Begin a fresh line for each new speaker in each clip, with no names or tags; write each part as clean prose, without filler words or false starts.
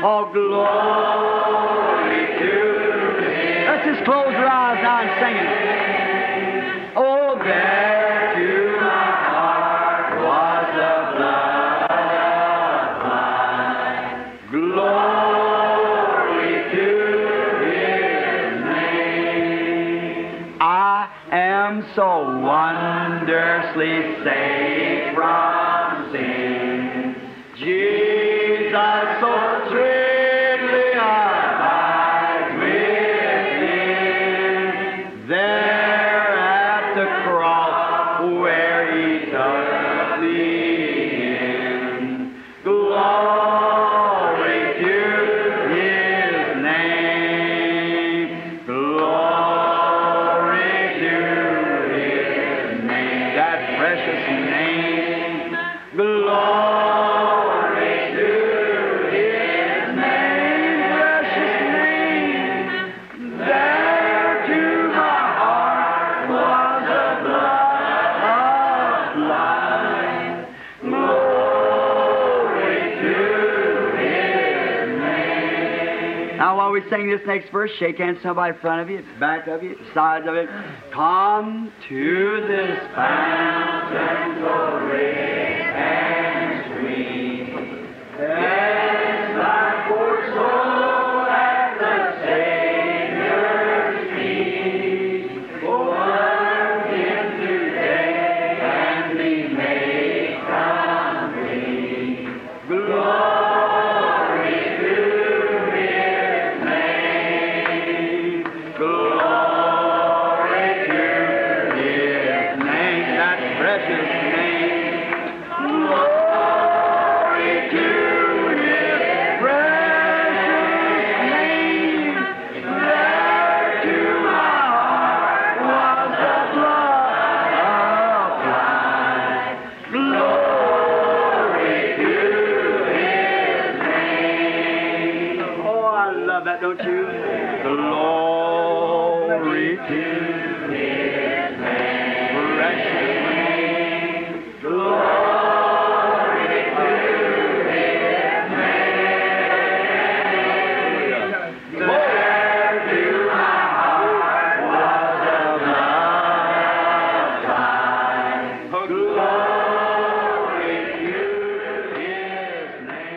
Oh, glory to Him. Let's just close our eyes now and sing it. Oh, there to my heart was the blood applied. Glory to His name. I am so wondrously saved from sin. Jesus so sweetly abides within. There at the cross where He took me in. Glory to His name. Glory to His name. That precious name. Glory to His name. Precious name. There to my heart was the blood applied. Glory to His name. Now while we sing this next verse, shake hands with somebody in front of you, back of you, sides of it. Come to this fountain so rich and sweet. Cleanse thy poor soul at the Savior's feet. Come in today and be made complete. Glory to His name. Glory to His name. That precious name. Glory to His precious name. There to my heart was the blood applied. Glory to His name. Oh, I love that, don't you? Glory to His name. Precious name. Glory to His name. There to my heart was the blood applied. Glory to His name.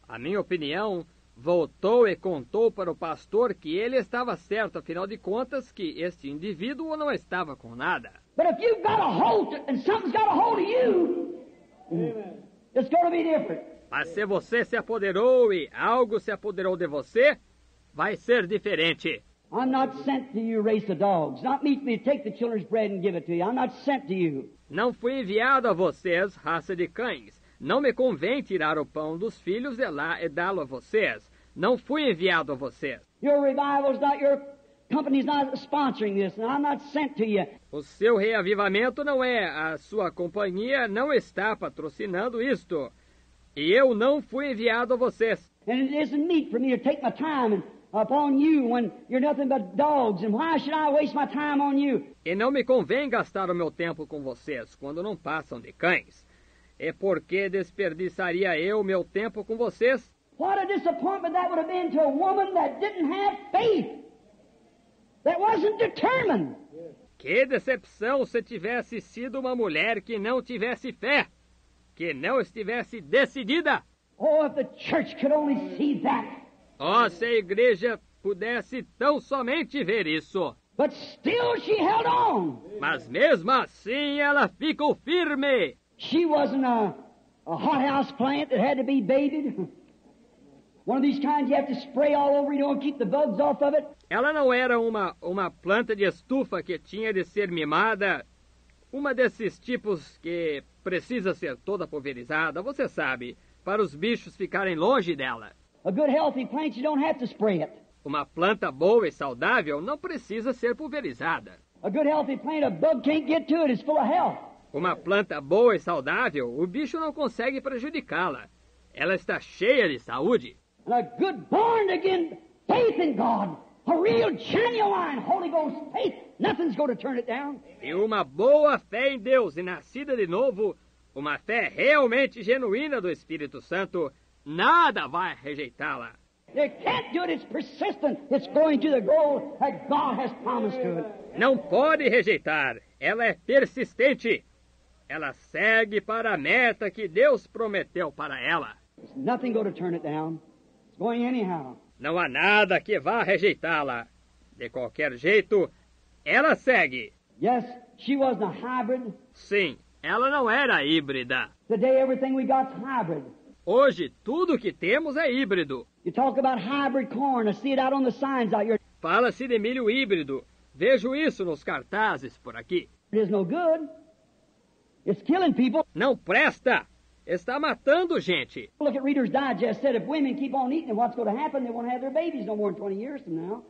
A minha opinião, voltou e contou para o pastor que ele estava certo, afinal de contas, que este indivíduo não estava com nada.
But if you've got a hold and something's got a hold of you, it's going to be different.
Mas se você se apoderou e algo se apoderou de você, vai ser diferente.
I'm not sent to you, race of dogs. Not meet me to take the children's bread and give it to you. I'm not sent to you.
Não fui enviado a vocês, raça de cães. Não me convém tirar o pão dos filhos e dá-lo a vocês. Não fui enviado a vocês.
Your revival's not, your company's not sponsoring this, and I'm not sent to you.
O seu reavivamento não é, a sua companhia não está patrocinando isto. E eu não fui enviado a vocês.
And it isn't meet for me to take my time upon you when you're nothing but dogs, and why should I waste my time on you?
E não me convém gastar o meu tempo com vocês quando não passam de cães. E por que desperdiçaria eu meu tempo com vocês?
What a disappointment that would have been to a woman that didn't have faith, that wasn't determined.
Que decepção se tivesse sido uma mulher que não tivesse fé, que não estivesse decidida.
Oh, if the church could only see that.
Oh, se a igreja pudesse tão somente ver isso.
But still she held on.
Mas mesmo assim ela ficou firme.
She wasn't a hothouse plant that had to be baited. One of these kinds you have to spray all over, you don't keep the bugs off of it.
Ela não era uma planta de estufa que tinha de ser mimada. Uma desses tipos que precisa ser toda pulverizada, você sabe, para os bichos ficarem longe dela.
A good healthy plant, you don't have to spray it.
Uma planta boa e saudável não precisa ser pulverizada.
A good healthy plant, a bug can't get to it, it's full of health.
Uma planta boa e saudável, o bicho não consegue prejudicá-la. Ela está cheia de saúde.
And a good born again faith in God, a real genuine Holy Ghost faith, nothing's going to turn it down.
E uma boa fé em Deus e nascida de novo, uma fé realmente genuína do Espírito Santo, nada vai rejeitá-la.
You can't do it, it's persistent. It's going to the goal that God has promised to it.
Não pode rejeitar, ela é persistente. Ela segue para a meta que Deus prometeu para ela.
There's nothing going to turn it down. It's going anyhow.
Não há nada que vá rejeitá-la. De qualquer jeito, ela segue.
Yes, she wasn't a hybrid.
Sim, ela não era híbrida.
Today everything we got's hybrid.
Hoje, tudo que temos é híbrido.
You talk about hybrid corn. I see it out on the signs out here.
Fala-se de milho híbrido. Vejo isso nos cartazes por aqui.
It is no good. It's killing people.
Não presta! Está matando gente.
Look at Reader's Digest. Said if women keep on eating, what's going to happen? They won't have their babies no more than 20 years from now.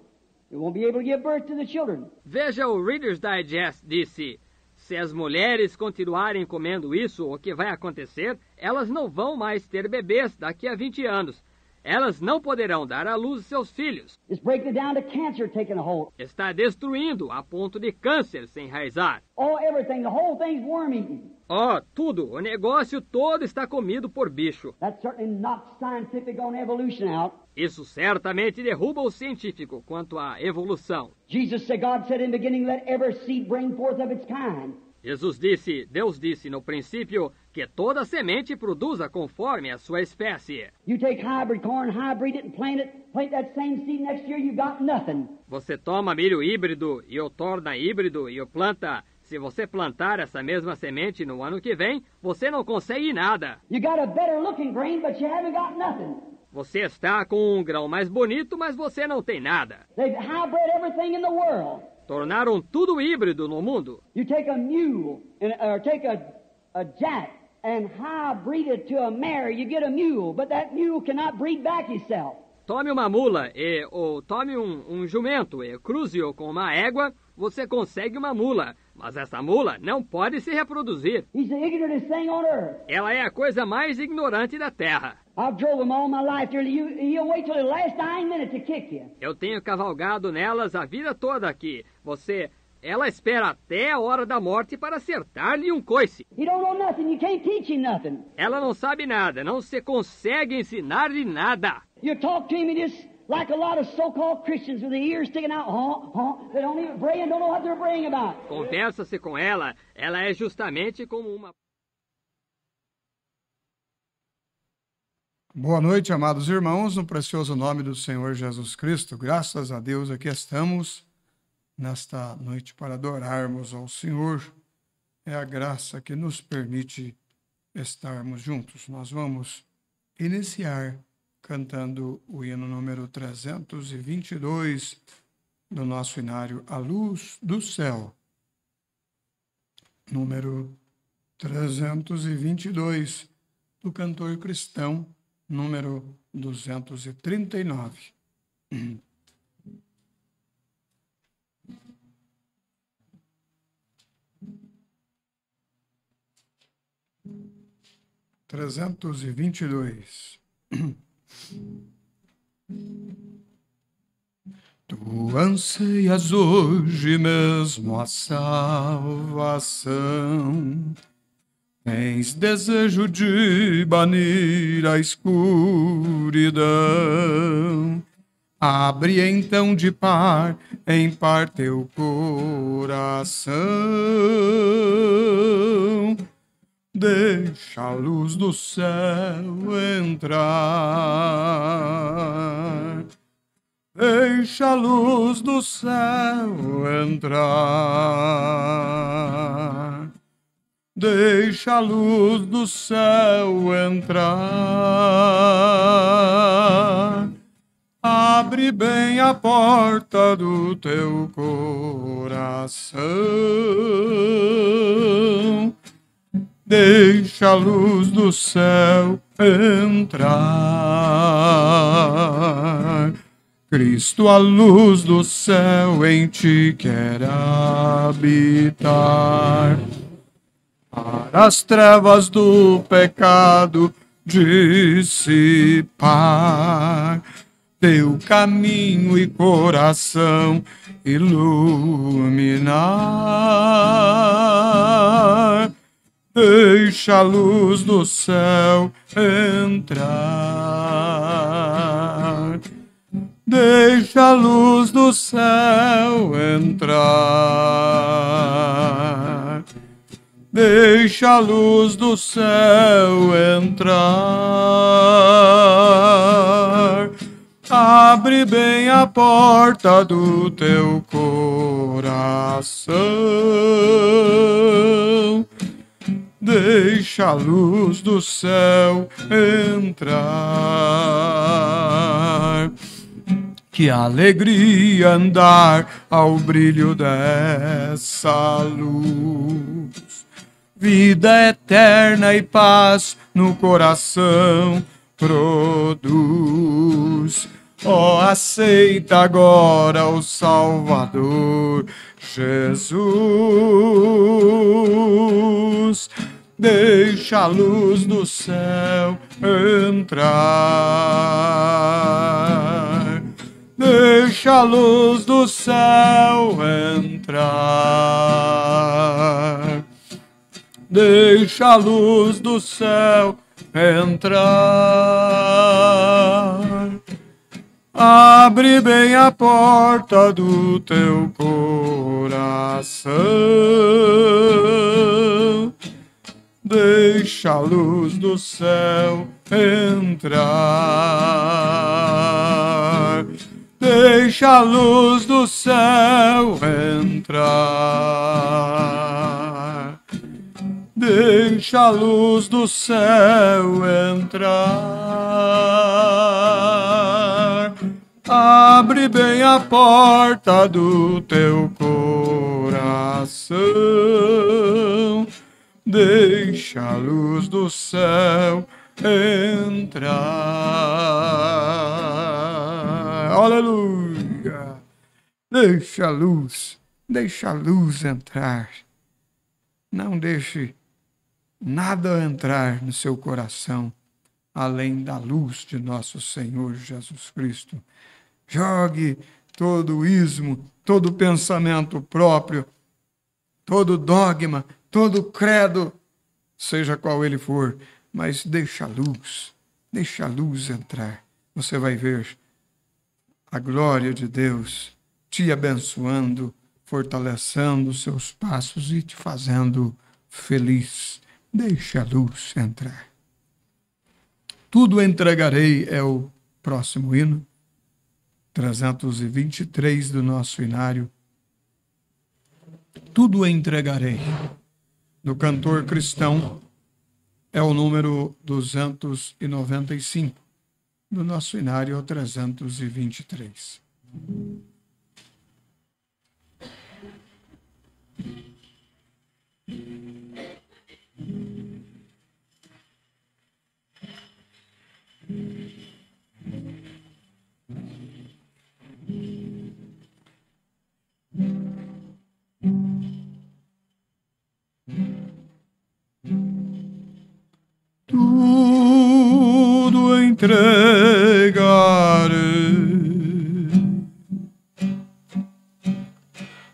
They won't be able to give birth to the children.
Veja, o Reader's Digest disse: se as mulheres continuarem comendo isso, o que vai acontecer? Elas não vão mais ter bebês daqui a 20 anos. Elas não poderão dar à luz seus filhos.
It's breaking down to cancer taking a hold.
Está destruindo a ponto de câncer se enraizar.
Oh, everything. The whole thing's worm-eaten.
Oh, tudo. O negócio todo está comido por bicho.
That certainly knocks scientific on evolution out.
Isso certamente derruba o científico quanto à evolução.
Jesus said, God said in the beginning, let every seed bring forth of its kind.
Deus disse no princípio que toda semente produza conforme a sua espécie.
You take hybrid corn, hybrid it and plant that same seed next year, you got nothing.
Você toma milho híbrido e o torna híbrido e o planta. Se você plantar essa mesma semente no ano que vem, você não consegue nada.
You got a better looking grain, but you haven't got nothing.
Você está com um grão mais bonito, mas você não tem nada.
They've hybrid everything in the world.
Tornaram tudo híbrido no mundo.
You take a mule, or take a jack, and hybrid it to a mare, you get a mule, but that mule cannot breed back himself.
Tome uma mula, ou tome um jumento e cruze-o com uma égua, você consegue uma mula. Mas essa mula não pode se reproduzir.
He's the ignorantest thing on earth.
Ela é a coisa mais ignorante da terra.
I've drove him all my life. He'll wait till the last dying minute to kick you.
Eu tenho cavalgado nelas a vida toda aqui. Ela espera até a hora da morte para acertar-lhe um coice.
He don't know nothing. You can't teach him nothing.
Ela não sabe nada, não se consegue ensinar-lhe nada.
You talk to him, he just like a lot of so-called Christians with the ears sticking out. They don't even pray and don't know what they're praying about.
Conversa-se com ela é justamente como uma...
Boa noite, amados irmãos, no precioso nome do Senhor Jesus Cristo. Graças a Deus, aqui estamos nesta noite para adorarmos ao Senhor. É a graça que nos permite estarmos juntos. Nós vamos iniciar cantando o hino número 322 do nosso inário A Luz do Céu. Número 322 do cantor cristão, número 239. Trezentos e 22. Tu anseias hoje mesmo a salvação, tens desejo de banir a escuridão. escuridão. Abre então de par em par teu coração. Deixa a luz do céu entrar. Deixa a luz do céu entrar. Deixa a luz do céu entrar. Abre bem a porta do teu coração. Deixa a luz do céu entrar. Cristo, a luz do céu, em ti quer habitar. Para as trevas do pecado dissipar, teu caminho e coração iluminar. Deixa a luz do céu entrar. Deixa a luz do céu entrar. Deixa a luz do céu entrar. Abre bem a porta do teu coração. Deixa a luz do céu entrar. Que alegria andar ao brilho dessa luz. Vida eterna e paz no coração produz. Ó, aceita agora o Salvador Jesus. Deixa a luz do céu entrar. Deixa a luz do céu entrar. Deixa a luz do céu entrar. Abre bem a porta do teu coração. Deixa a luz do céu entrar. Deixa a luz do céu entrar. Deixa a luz do céu entrar. Abre bem a porta do teu coração. Deixa a luz do céu entrar. Aleluia! Deixa a luz entrar. Não deixe nada entrar no seu coração além da luz de nosso Senhor Jesus Cristo. Jogue todo o ismo, todo pensamento próprio, todo dogma, todo credo, seja qual ele for, mas deixa a luz entrar. Você vai ver a glória de Deus te abençoando, fortalecendo os seus passos e te fazendo feliz. Deixa a luz entrar. Tudo entregarei é o próximo hino, 323 do nosso hinário. Tudo entregarei. Do cantor cristão é o número 295 do nosso hinário, é o 323. Tudo entregarei,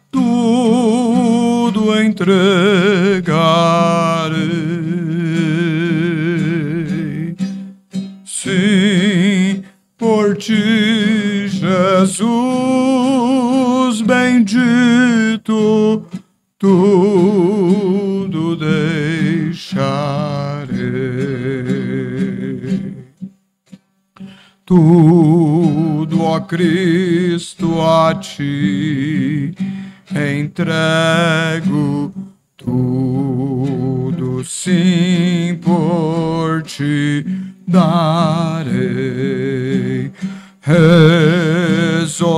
tudo entregarei, sim, por ti, Jesus bendito, tudo deixarei. Tudo, ó Cristo, a ti entrego, tudo sim por ti darei. Resoluto,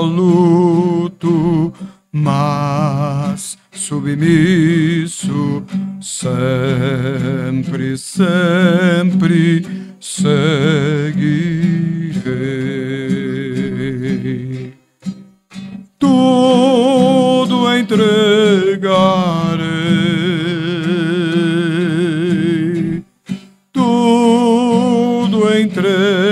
mas submisso, sempre, sempre seguirei. Tudo entregarei, tudo entregarei.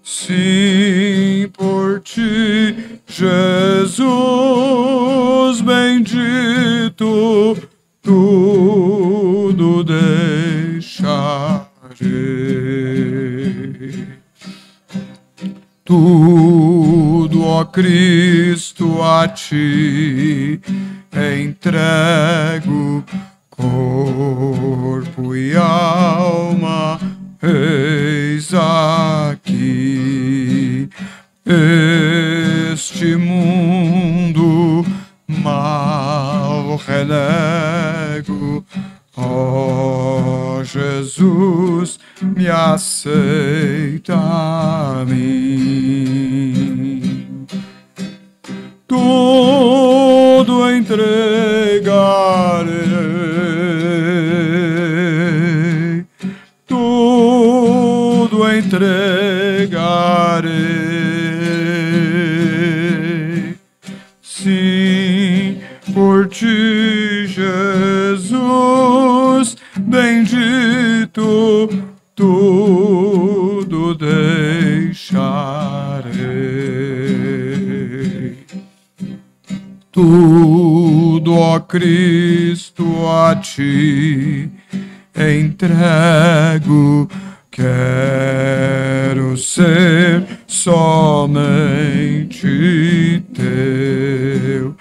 Sim, por ti, Jesus bendito, tudo deixarei. Tudo, ó Cristo, a ti entrego, corpo e alma, eis aqui. Este mundo mal renego, ó Jesus, me aceita a mim. Tudo entregarei, tudo entregarei. Sim, por ti, Jesus bendito, tudo deixarei. Tudo, ó Cristo, a ti entrego, quero ser somente teu,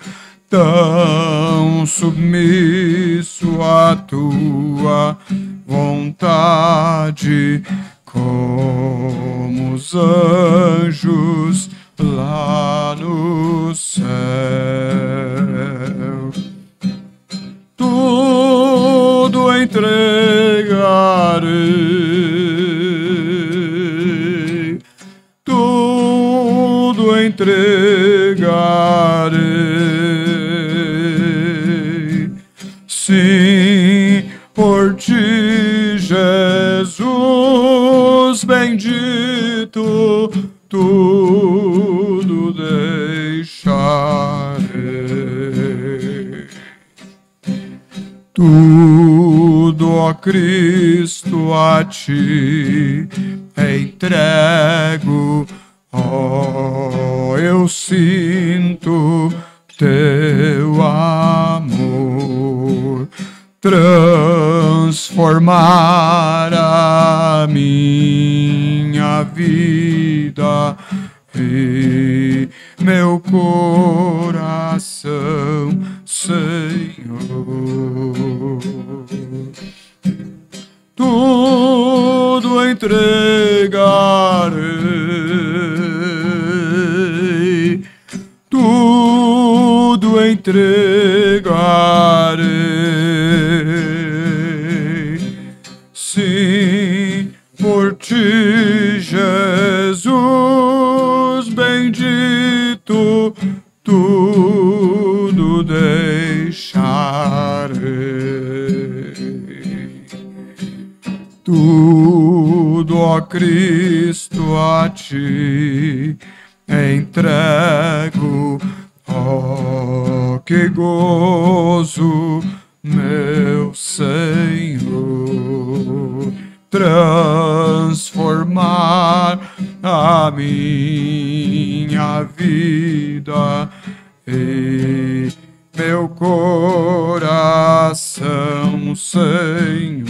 tão submisso à tua vontade, como os anjos lá no céu. Tudo entregarei, tudo entregarei. Sim, por ti, Jesus bendito, tudo deixarei. Tudo, ó Cristo, a ti entrego, ó, eu sinto teu amor transformar a minha vida e meu coração, Senhor. Tudo entregarei, tudo entregarei. Sim, por ti, Jesus bendito, tudo deixarei. Tudo, ó Cristo, a ti entrego, ó, que gozo, meu Senhor, transformar a minha vida e meu coração, Senhor.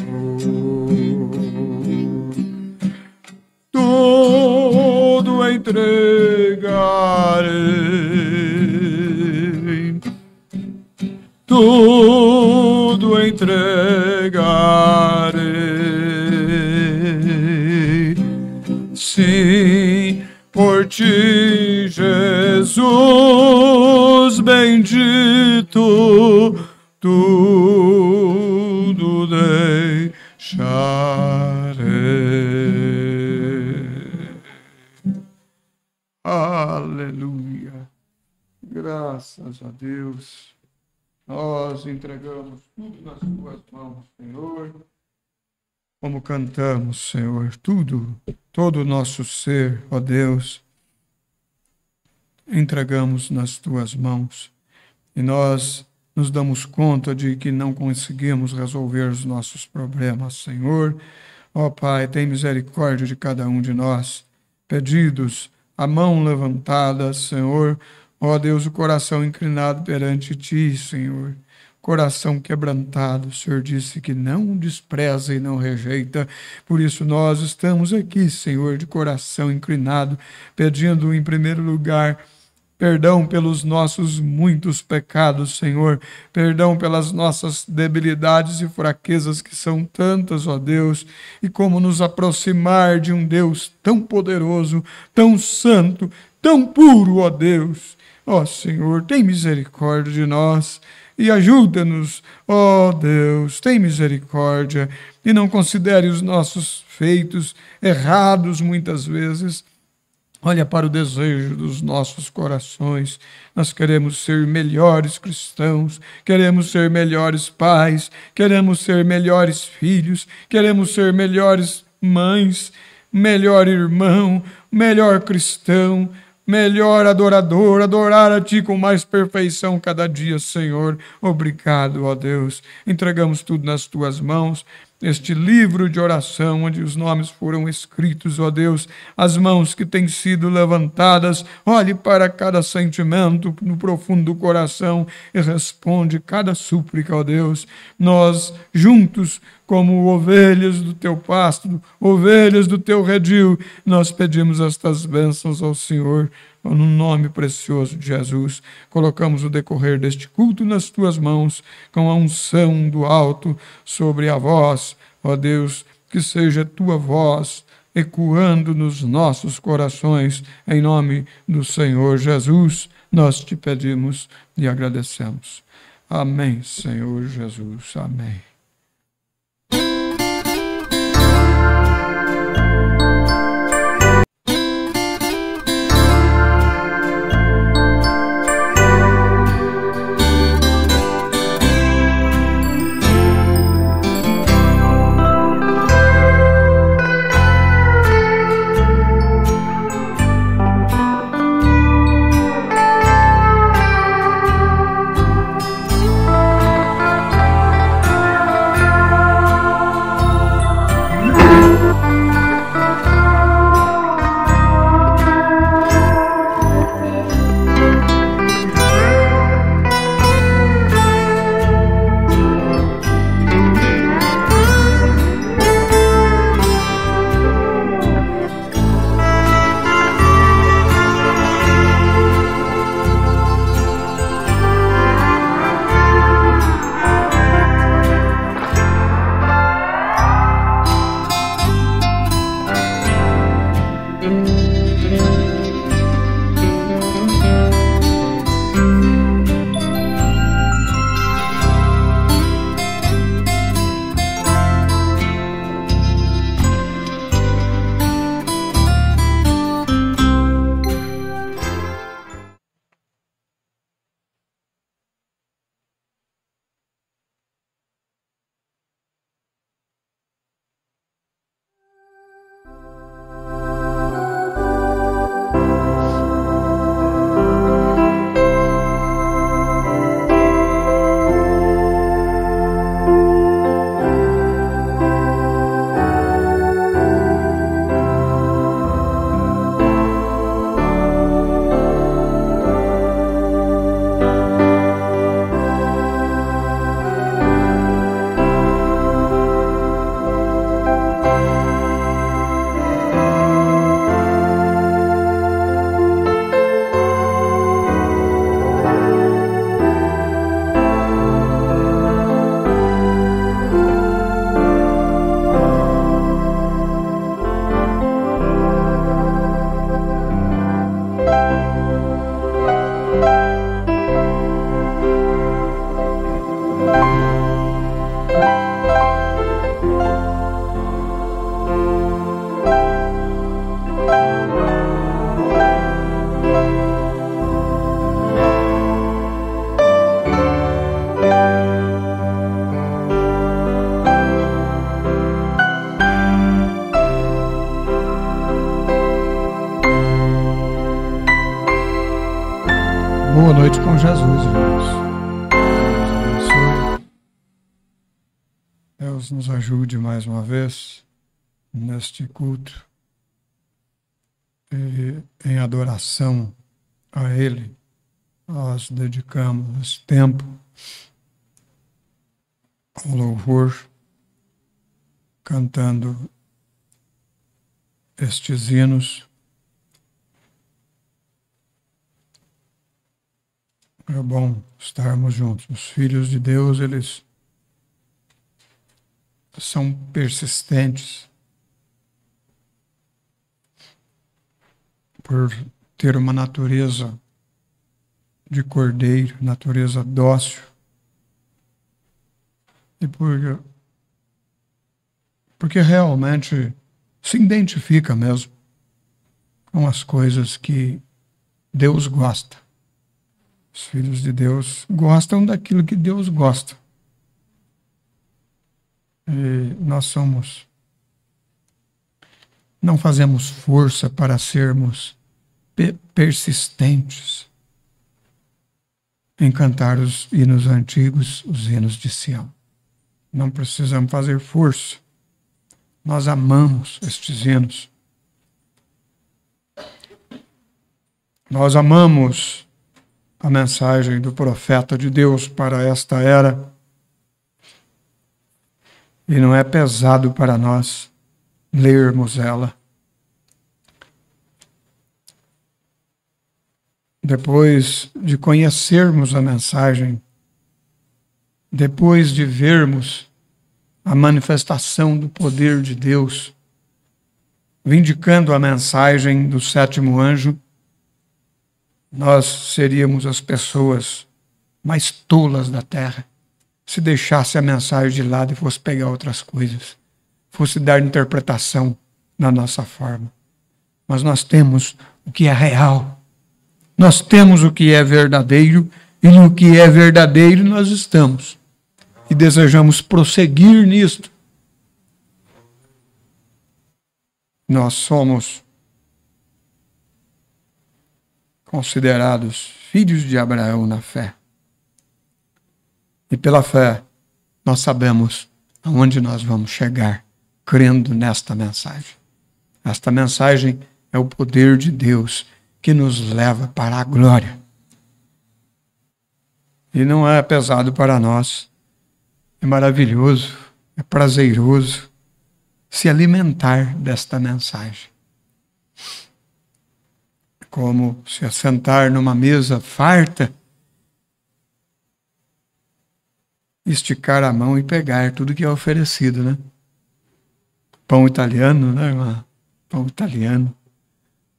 entregarei, tudo entregarei. Sim, por ti, Jesus bendito, tudo deixarei. Aleluia. Graças a Deus. Nós entregamos tudo nas tuas mãos, Senhor. Como cantamos, Senhor, tudo, todo o nosso ser, ó Deus, entregamos nas tuas mãos. E nós nos damos conta de que não conseguimos resolver os nossos problemas, Senhor. Ó Pai, tem misericórdia de cada um de nós. Pedidos, a mão levantada, Senhor. Ó Deus, o coração inclinado perante ti, Senhor. Coração quebrantado, o Senhor disse que não despreza e não rejeita. Por isso nós estamos aqui, Senhor, de coração inclinado, pedindo em primeiro lugar perdão pelos nossos muitos pecados, Senhor. Perdão pelas nossas debilidades e fraquezas que são tantas, ó Deus. E como nos aproximar de um Deus tão poderoso, tão santo, tão puro, ó Deus. Ó Senhor, tem misericórdia de nós e ajuda-nos, ó Deus, tem misericórdia e não considere os nossos feitos errados muitas vezes. Olha para o desejo dos nossos corações. Nós queremos ser melhores cristãos, queremos ser melhores pais, queremos ser melhores filhos, queremos ser melhores mães, melhor irmão, melhor cristão, melhor adorador, adorar a Ti com mais perfeição cada dia, Senhor. Obrigado, ó Deus. Entregamos tudo nas Tuas mãos. Este livro de oração, onde os nomes foram escritos, ó Deus, as mãos que têm sido levantadas, olhe para cada sentimento no profundo do coração e responde cada súplica, ó Deus. Nós, juntos, como ovelhas do Teu pasto, ovelhas do Teu redil, nós pedimos estas bênçãos ao Senhor, no nome precioso de Jesus. Colocamos o decorrer deste culto nas Tuas mãos, com a unção do alto sobre a voz, ó Deus, que seja Tua voz ecoando nos nossos corações, em nome do Senhor Jesus, nós Te pedimos e agradecemos. Amém, Senhor Jesus, amém. boa noite com Jesus, irmãos. Deus abençoe. Deus nos ajude mais uma vez neste culto e em adoração a Ele. Nós dedicamos esse tempo ao louvor, cantando estes hinos. É bom estarmos juntos. Os filhos de Deus, eles são persistentes por ter uma natureza de cordeiro, natureza dócil, e porque realmente se identifica mesmo com as coisas que Deus gosta. Os filhos de Deus gostam daquilo que Deus gosta. E nós não fazemos força para sermos persistentes em cantar os hinos antigos, os hinos de Sião. Não precisamos fazer força. Nós amamos estes hinos. Nós amamos a mensagem do profeta de Deus para esta era. E não é pesado para nós lermos ela. Depois de conhecermos a mensagem, depois de vermos a manifestação do poder de Deus, vindicando a mensagem do sétimo anjo, nós seríamos as pessoas mais tolas da terra se deixasse a mensagem de lado e fosse pegar outras coisas, fosse dar interpretação na nossa forma. Mas nós temos o que é real, nós temos o que é verdadeiro, e no que é verdadeiro nós estamos, e desejamos prosseguir nisto. Nós somos considerados filhos de Abraão na fé. E pela fé, nós sabemos aonde nós vamos chegar, crendo nesta mensagem. Esta mensagem é o poder de Deus que nos leva para a glória. E não é pesado para nós, é maravilhoso, é prazeroso se alimentar desta mensagem. Como se assentar numa mesa farta, esticar a mão e pegar tudo que é oferecido, né? Pão italiano, né, irmã? Pão italiano,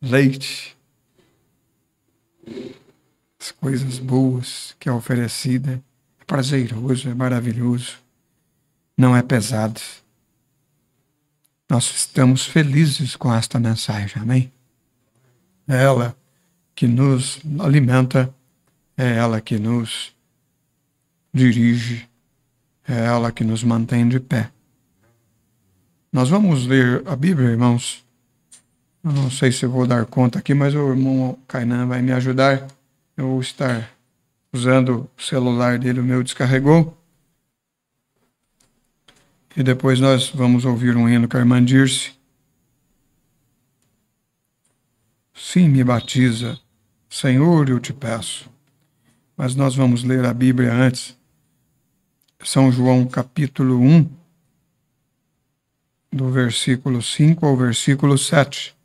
leite, as coisas boas que é oferecida, é prazeroso, é maravilhoso, não é pesado. Nós estamos felizes com esta mensagem, amém? É ela que nos alimenta, é ela que nos dirige, é ela que nos mantém de pé. Nós vamos ler a Bíblia, irmãos. Eu não sei se vou dar conta aqui, mas o irmão Kainan vai me ajudar. Eu vou estar usando o celular dele, o meu descarregou. E depois nós vamos ouvir um hino com a irmã Dirce. Sim, me batiza, Senhor, eu te peço. Mas nós vamos ler a Bíblia antes. São João capítulo 1, do versículo 5 ao versículo 7.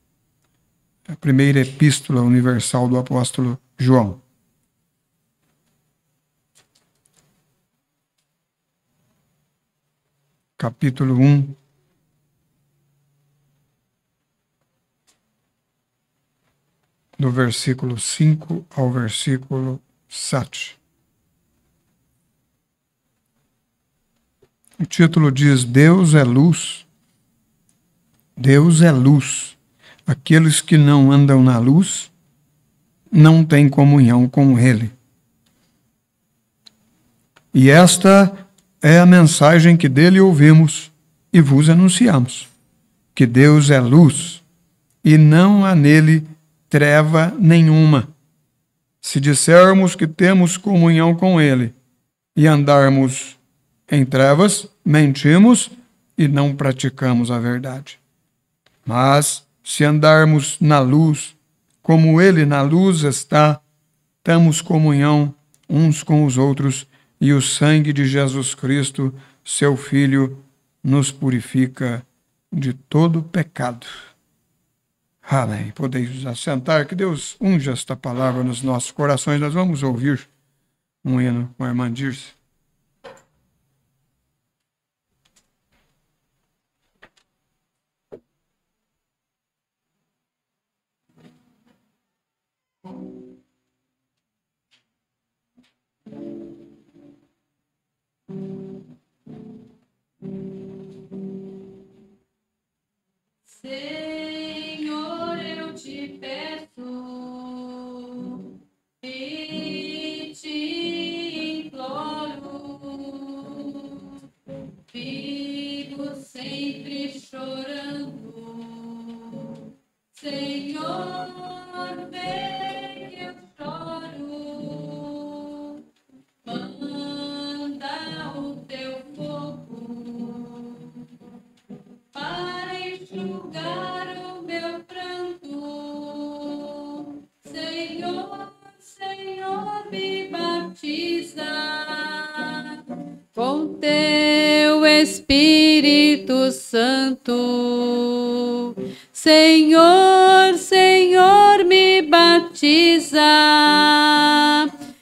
A primeira epístola universal do apóstolo João. Capítulo 1, do versículo 5 ao versículo 7. O título diz: Deus é luz. Deus é luz. Aqueles que não andam na luz não têm comunhão com Ele. E esta é a mensagem que dele ouvimos e vos anunciamos: que Deus é luz e não há nele treva nenhuma. Se dissermos que temos comunhão com ele e andarmos em trevas, mentimos e não praticamos a verdade. Mas, se andarmos na luz, como ele na luz está, temos comunhão uns com os outros, e o sangue de Jesus Cristo, seu Filho, nos purifica de todo pecado. Amém. Podeis assentar, que Deus unja esta palavra nos nossos corações. Nós vamos ouvir um hino com a irmã Dirce.
Senhor, eu te peço e te imploro, vivo sempre chorando. Senhor, vê que eu choro, manda o teu fogo para enxugar o meu pranto. Senhor, Senhor, me batiza com teu Espírito Santo. Senhor, Senhor, me batiza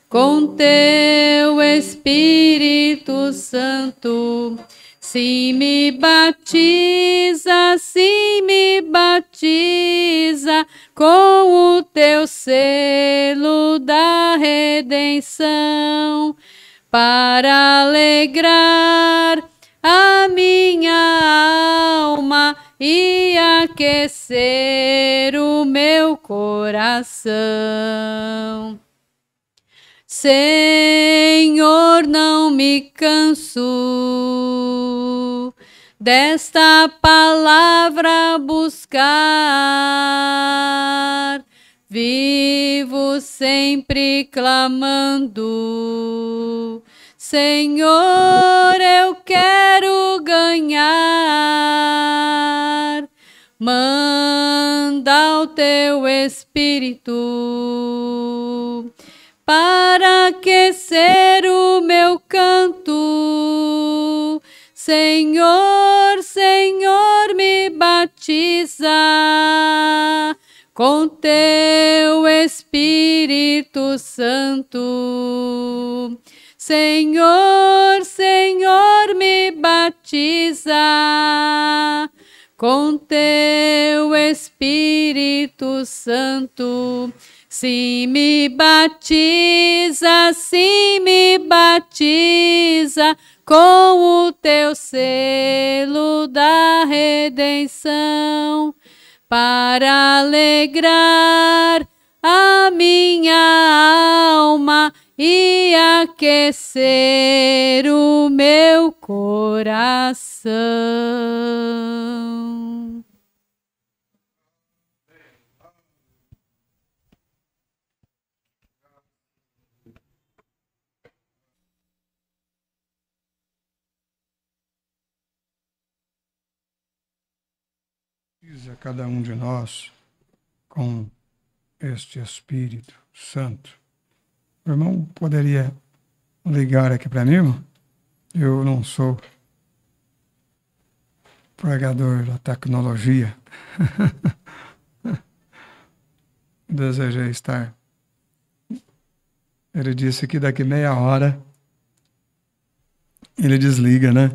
com teu Espírito Santo. Se me batiza com o teu selo da redenção, para alegrar a minha alma e aquecer o meu coração. Senhor, não me canso desta palavra buscar, vivo sempre clamando. Senhor, eu quero ganhar, manda o teu Espírito para aquecer o meu canto. Senhor, Senhor, me batiza com teu Espírito Santo. Senhor, Senhor, me batiza com teu Espírito Santo. Se me batiza com o teu selo da redenção, para alegrar a minha alma e aquecer o meu coração.
A cada um de nós com este Espírito Santo. O irmão poderia ligar aqui para mim, irmão? Eu não sou pregador da tecnologia. Desejei estar. Ele disse que daqui meia hora ele desliga, né?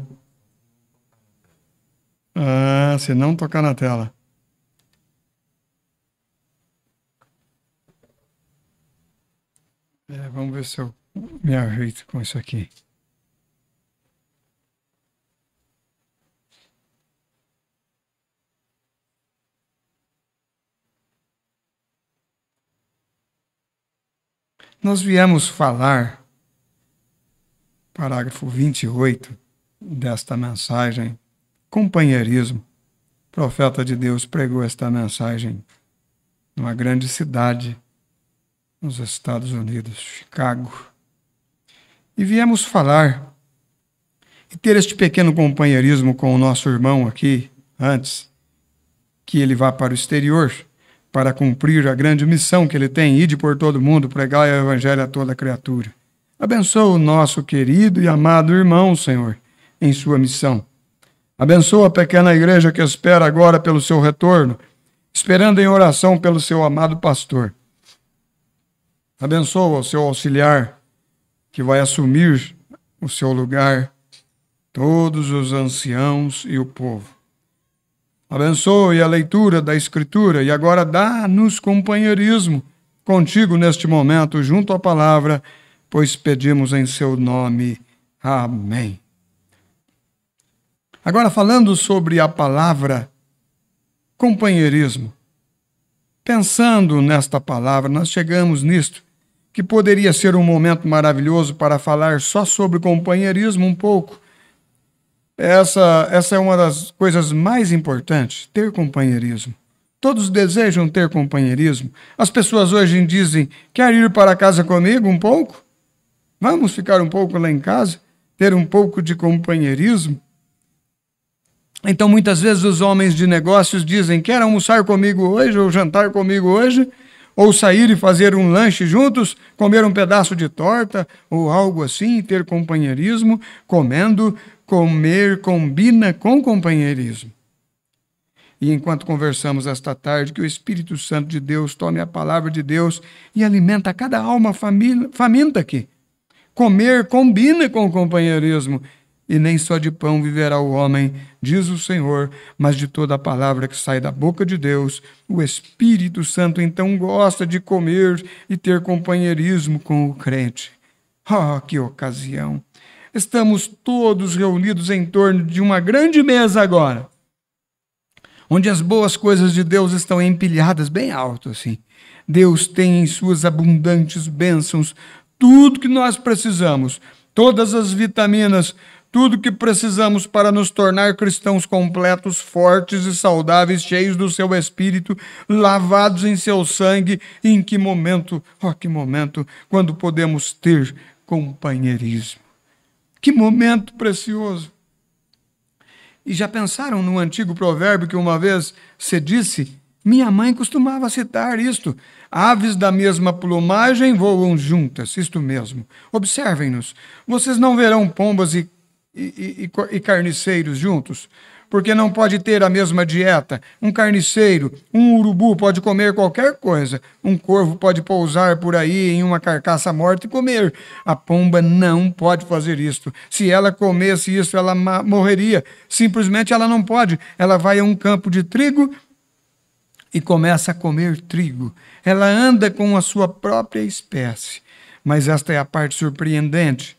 Ah, se não tocar na tela. Vamos ver se eu me ajeito com isso aqui. Nós viemos falar, parágrafo 28 desta mensagem, companheirismo. O profeta de Deus pregou esta mensagem numa grande cidade nos Estados Unidos, Chicago. E viemos falar e ter este pequeno companheirismo com o nosso irmão aqui, antes que ele vá para o exterior, para cumprir a grande missão que ele tem, ir por todo mundo, pregar o evangelho a toda criatura. Abençoa o nosso querido e amado irmão, Senhor, em sua missão. Abençoa a pequena igreja que espera agora pelo seu retorno, esperando em oração pelo seu amado pastor. Abençoa o seu auxiliar, que vai assumir o seu lugar, todos os anciãos e o povo. Abençoe a leitura da Escritura e agora dá-nos companheirismo contigo neste momento, junto à palavra, pois pedimos em seu nome. Amém. Agora, falando sobre a palavra companheirismo, pensando nesta palavra, nós chegamos nisto, que poderia ser um momento maravilhoso para falar só sobre companheirismo um pouco. Essa é uma das coisas mais importantes, ter companheirismo. Todos desejam ter companheirismo. As pessoas hoje dizem, quer ir para casa comigo um pouco? Vamos ficar um pouco lá em casa? Ter um pouco de companheirismo? Então, muitas vezes, os homens de negócios dizem, quer almoçar comigo hoje, ou jantar comigo hoje, ou sair e fazer um lanche juntos, comer um pedaço de torta, ou algo assim, ter companheirismo, comer combina com companheirismo. E enquanto conversamos esta tarde, que o Espírito Santo de Deus tome a palavra de Deus e alimenta cada alma faminta aqui. Comer combina com companheirismo, e nem só de pão viverá o homem, diz o Senhor, mas de toda a palavra que sai da boca de Deus. O Espírito Santo então gosta de comer e ter companheirismo com o crente. Oh, que ocasião! Estamos todos reunidos em torno de uma grande mesa agora, onde as boas coisas de Deus estão empilhadas bem alto assim. Deus tem em suas abundantes bênçãos tudo que nós precisamos, todas as vitaminas, tudo que precisamos para nos tornar cristãos completos, fortes e saudáveis, cheios do seu Espírito, lavados em seu sangue. E em que momento, quando podemos ter companheirismo. Que momento precioso! E já pensaram no antigo provérbio que uma vez se disse? Minha mãe costumava citar isto. Aves da mesma plumagem voam juntas. Isto mesmo. Observem-nos. Vocês não verão pombas e carniceiros juntos, porque não pode ter a mesma dieta. Um carniceiro, um urubu pode comer qualquer coisa. Um corvo pode pousar por aí em uma carcaça morta e comer. A pomba não pode fazer isto. Se ela comesse isso, ela morreria. Simplesmente ela não pode. Ela vai a um campo de trigo e começa a comer trigo. Ela anda com a sua própria espécie. Mas esta é a parte surpreendente.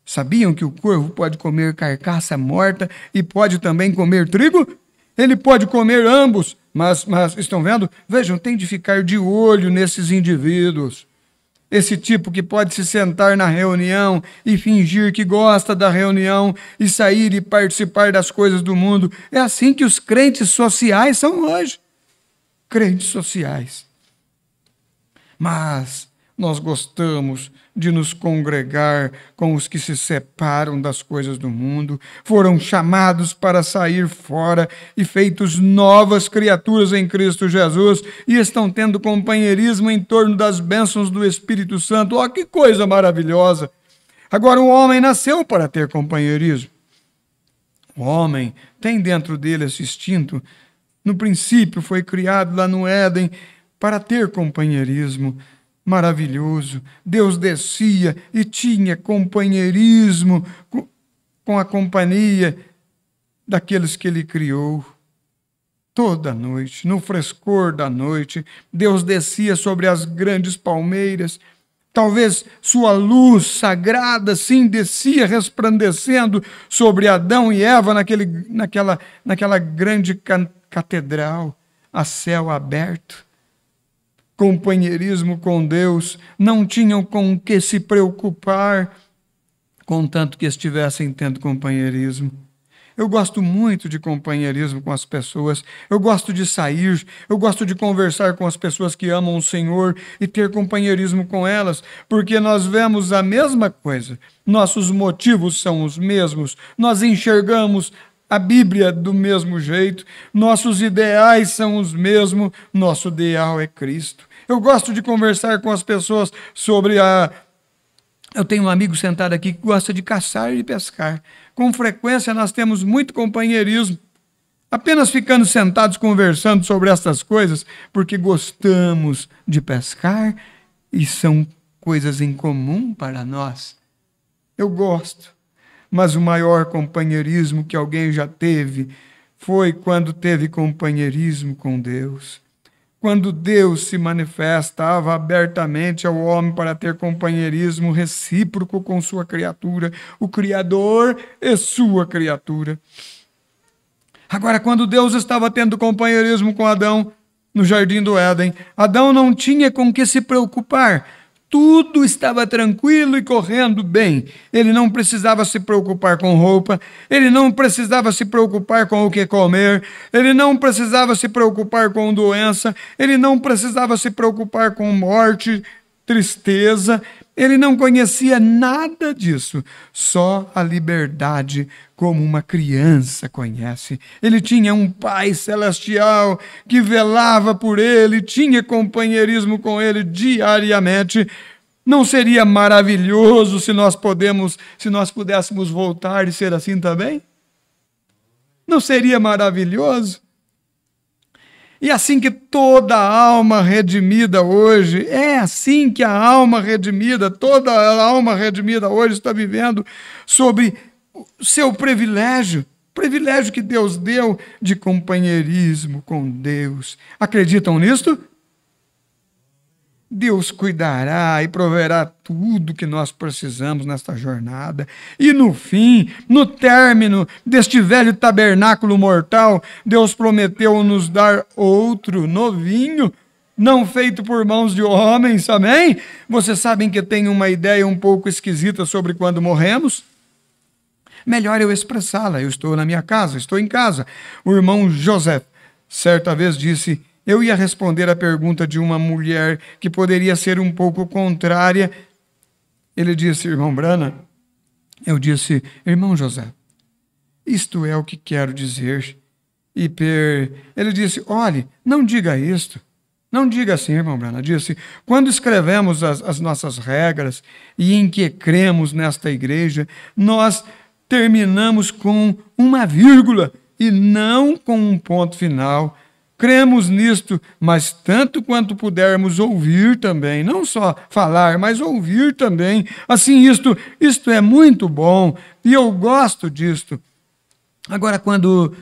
Sabiam que o corvo pode comer carcaça morta e pode também comer trigo? Ele pode comer ambos, mas estão vendo? Vejam, tem de ficar de olho nesses indivíduos. Esse tipo que pode se sentar na reunião e fingir que gosta da reunião e sair e participar das coisas do mundo. É assim que os crentes sociais são hoje. Crentes sociais. Mas nós gostamos de nos congregar com os que se separam das coisas do mundo, foram chamados para sair fora e feitos novas criaturas em Cristo Jesus e estão tendo companheirismo em torno das bênçãos do Espírito Santo. Oh, que coisa maravilhosa! Agora, o homem nasceu para ter companheirismo. O homem tem dentro dele esse instinto. No princípio foi criado lá no Éden para ter companheirismo. Maravilhoso. Deus descia e tinha companheirismo com a companhia daqueles que ele criou. Toda noite, no frescor da noite, Deus descia sobre as grandes palmeiras. Talvez sua luz sagrada, sim, descia resplandecendo sobre Adão e Eva naquela grande catedral, a céu aberto. Companheirismo com Deus, não tinham com que se preocupar, contanto que estivessem tendo companheirismo. Eu gosto muito de companheirismo com as pessoas. Eu gosto de sair. Eu gosto de conversar com as pessoas que amam o Senhor e ter companheirismo com elas, porque nós vemos a mesma coisa. Nossos motivos são os mesmos. Nós enxergamos a Bíblia do mesmo jeito. Nossos ideais são os mesmos. Nosso ideal é Cristo. Eu gosto de conversar com as pessoas sobre Eu tenho um amigo sentado aqui que gosta de caçar e de pescar. Com frequência nós temos muito companheirismo, apenas ficando sentados conversando sobre essas coisas, porque gostamos de pescar e são coisas em comum para nós. Eu gosto, mas o maior companheirismo que alguém já teve foi quando teve companheirismo com Deus. Quando Deus se manifestava abertamente ao homem para ter companheirismo recíproco com sua criatura, o Criador e sua criatura. Agora, quando Deus estava tendo companheirismo com Adão no jardim do Éden, Adão não tinha com que se preocupar. Tudo estava tranquilo e correndo bem. Ele não precisava se preocupar com roupa, ele não precisava se preocupar com o que comer, ele não precisava se preocupar com doença, ele não precisava se preocupar com morte, tristeza. Ele não conhecia nada disso, só a liberdade como uma criança conhece. Ele tinha um Pai celestial que velava por ele, tinha companheirismo com ele diariamente. Não seria maravilhoso se nós pudéssemos voltar e ser assim também? Não seria maravilhoso? E assim que toda alma redimida hoje, é assim que a alma redimida, toda a alma redimida hoje está vivendo sobre o seu privilégio que Deus deu de companheirismo com Deus. Acreditam nisto? Deus cuidará e proverá tudo que nós precisamos nesta jornada. E no fim, no término deste velho tabernáculo mortal, Deus prometeu nos dar outro, novinho, não feito por mãos de homens, amém? Vocês sabem que tem uma ideia um pouco esquisita sobre quando morremos? Melhor eu expressá-la. Eu estou na minha casa, estou em casa. O irmão José certa vez disse: eu ia responder a pergunta de uma mulher que poderia ser um pouco contrária. Ele disse: irmão Branham, eu disse: irmão José, isto é o que quero dizer. Ele disse: olhe, não diga isto. Não diga assim, irmão Branham. Disse: quando escrevemos as nossas regras e em que cremos nesta igreja, nós terminamos com uma vírgula e não com um ponto final. Cremos nisto, mas tanto quanto pudermos ouvir também, não só falar, mas ouvir também. Assim, isto é muito bom e eu gosto disto. Agora, quando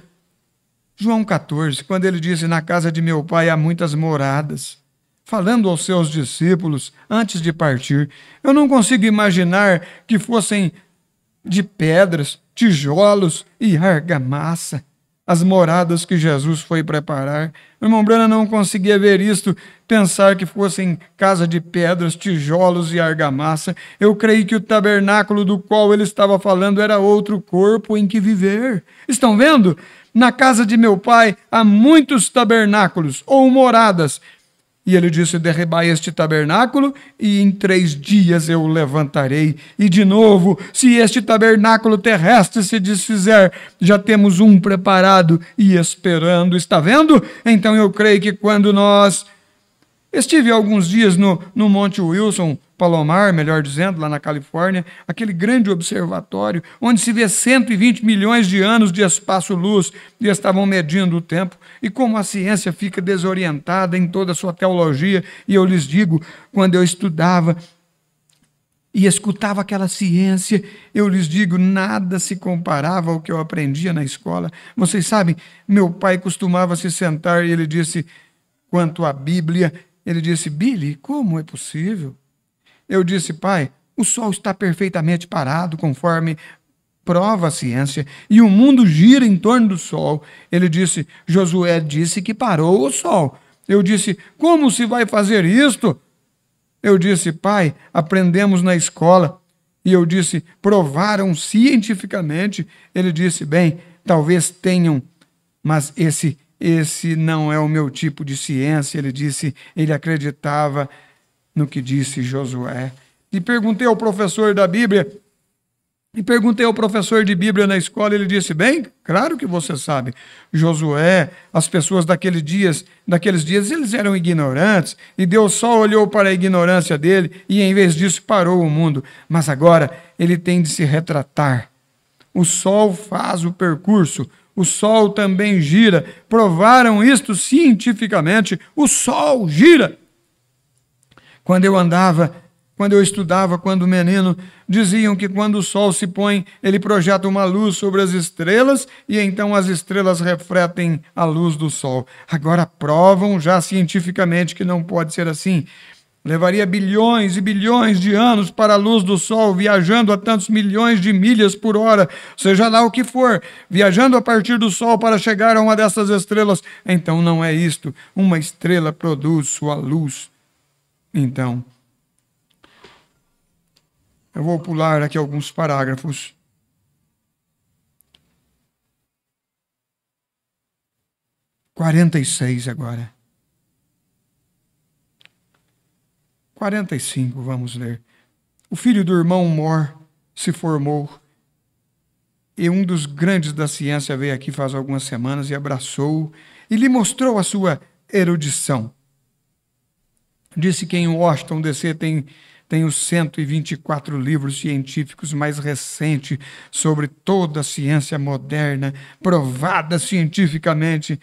João 14, quando ele disse: na casa de meu pai há muitas moradas, falando aos seus discípulos antes de partir, eu não consigo imaginar que fossem de pedras, tijolos e argamassa as moradas que Jesus foi preparar. O irmão Branham não conseguia ver isto, pensar que fossem casa de pedras, tijolos e argamassa. Eu creio que o tabernáculo do qual ele estava falando era outro corpo em que viver. Estão vendo? Na casa de meu pai há muitos tabernáculos ou moradas. E ele disse: derribai este tabernáculo e em 3 dias eu o levantarei. E de novo, se este tabernáculo terrestre se desfizer, já temos um preparado e esperando. Está vendo? Então eu creio que quando nós... Estive alguns dias no Monte Wilson, Palomar, melhor dizendo, lá na Califórnia, aquele grande observatório, onde se vê 120 milhões de anos de espaço-luz, e estavam medindo o tempo, e como a ciência fica desorientada em toda a sua teologia, e eu lhes digo, quando eu estudava e escutava aquela ciência, eu lhes digo, nada se comparava ao que eu aprendia na escola. Vocês sabem, meu pai costumava se sentar e ele disse, quanto à Bíblia, ele disse: Billy, como é possível? Eu disse: pai, o sol está perfeitamente parado, conforme prova a ciência, e o mundo gira em torno do sol. Ele disse: Josué disse que parou o sol. Eu disse: como se vai fazer isto? Eu disse: pai, aprendemos na escola. E eu disse: provaram cientificamente. Ele disse: bem, talvez tenham, mas esse não é o meu tipo de ciência. Ele disse, ele acreditava no que disse Josué. E perguntei ao professor da Bíblia, de Bíblia na escola, ele disse, bem, claro que você sabe. Josué, as pessoas daqueles dias, eles eram ignorantes, e Deus só olhou para a ignorância dele, e em vez disso parou o mundo. Mas agora ele tem de se retratar. O sol faz o percurso, o sol também gira. Provaram isto cientificamente, o sol gira. Quando eu estudava, quando menino, diziam que quando o sol se põe, ele projeta uma luz sobre as estrelas e então as estrelas refletem a luz do sol. Agora provam já cientificamente que não pode ser assim. Levaria bilhões e bilhões de anos para a luz do sol, viajando a tantos milhões de milhas por hora, seja lá o que for, viajando a partir do sol para chegar a uma dessas estrelas. Então não é isto. Uma estrela produz sua luz. Então, eu vou pular aqui alguns parágrafos. (46) agora. 45, vamos ler. O filho do irmão Moore se formou e um dos grandes da ciência veio aqui faz algumas semanas e abraçou-o e lhe mostrou a sua erudição. Disse que em Washington, D.C. tem os 124 livros científicos mais recentes sobre toda a ciência moderna, provada cientificamente.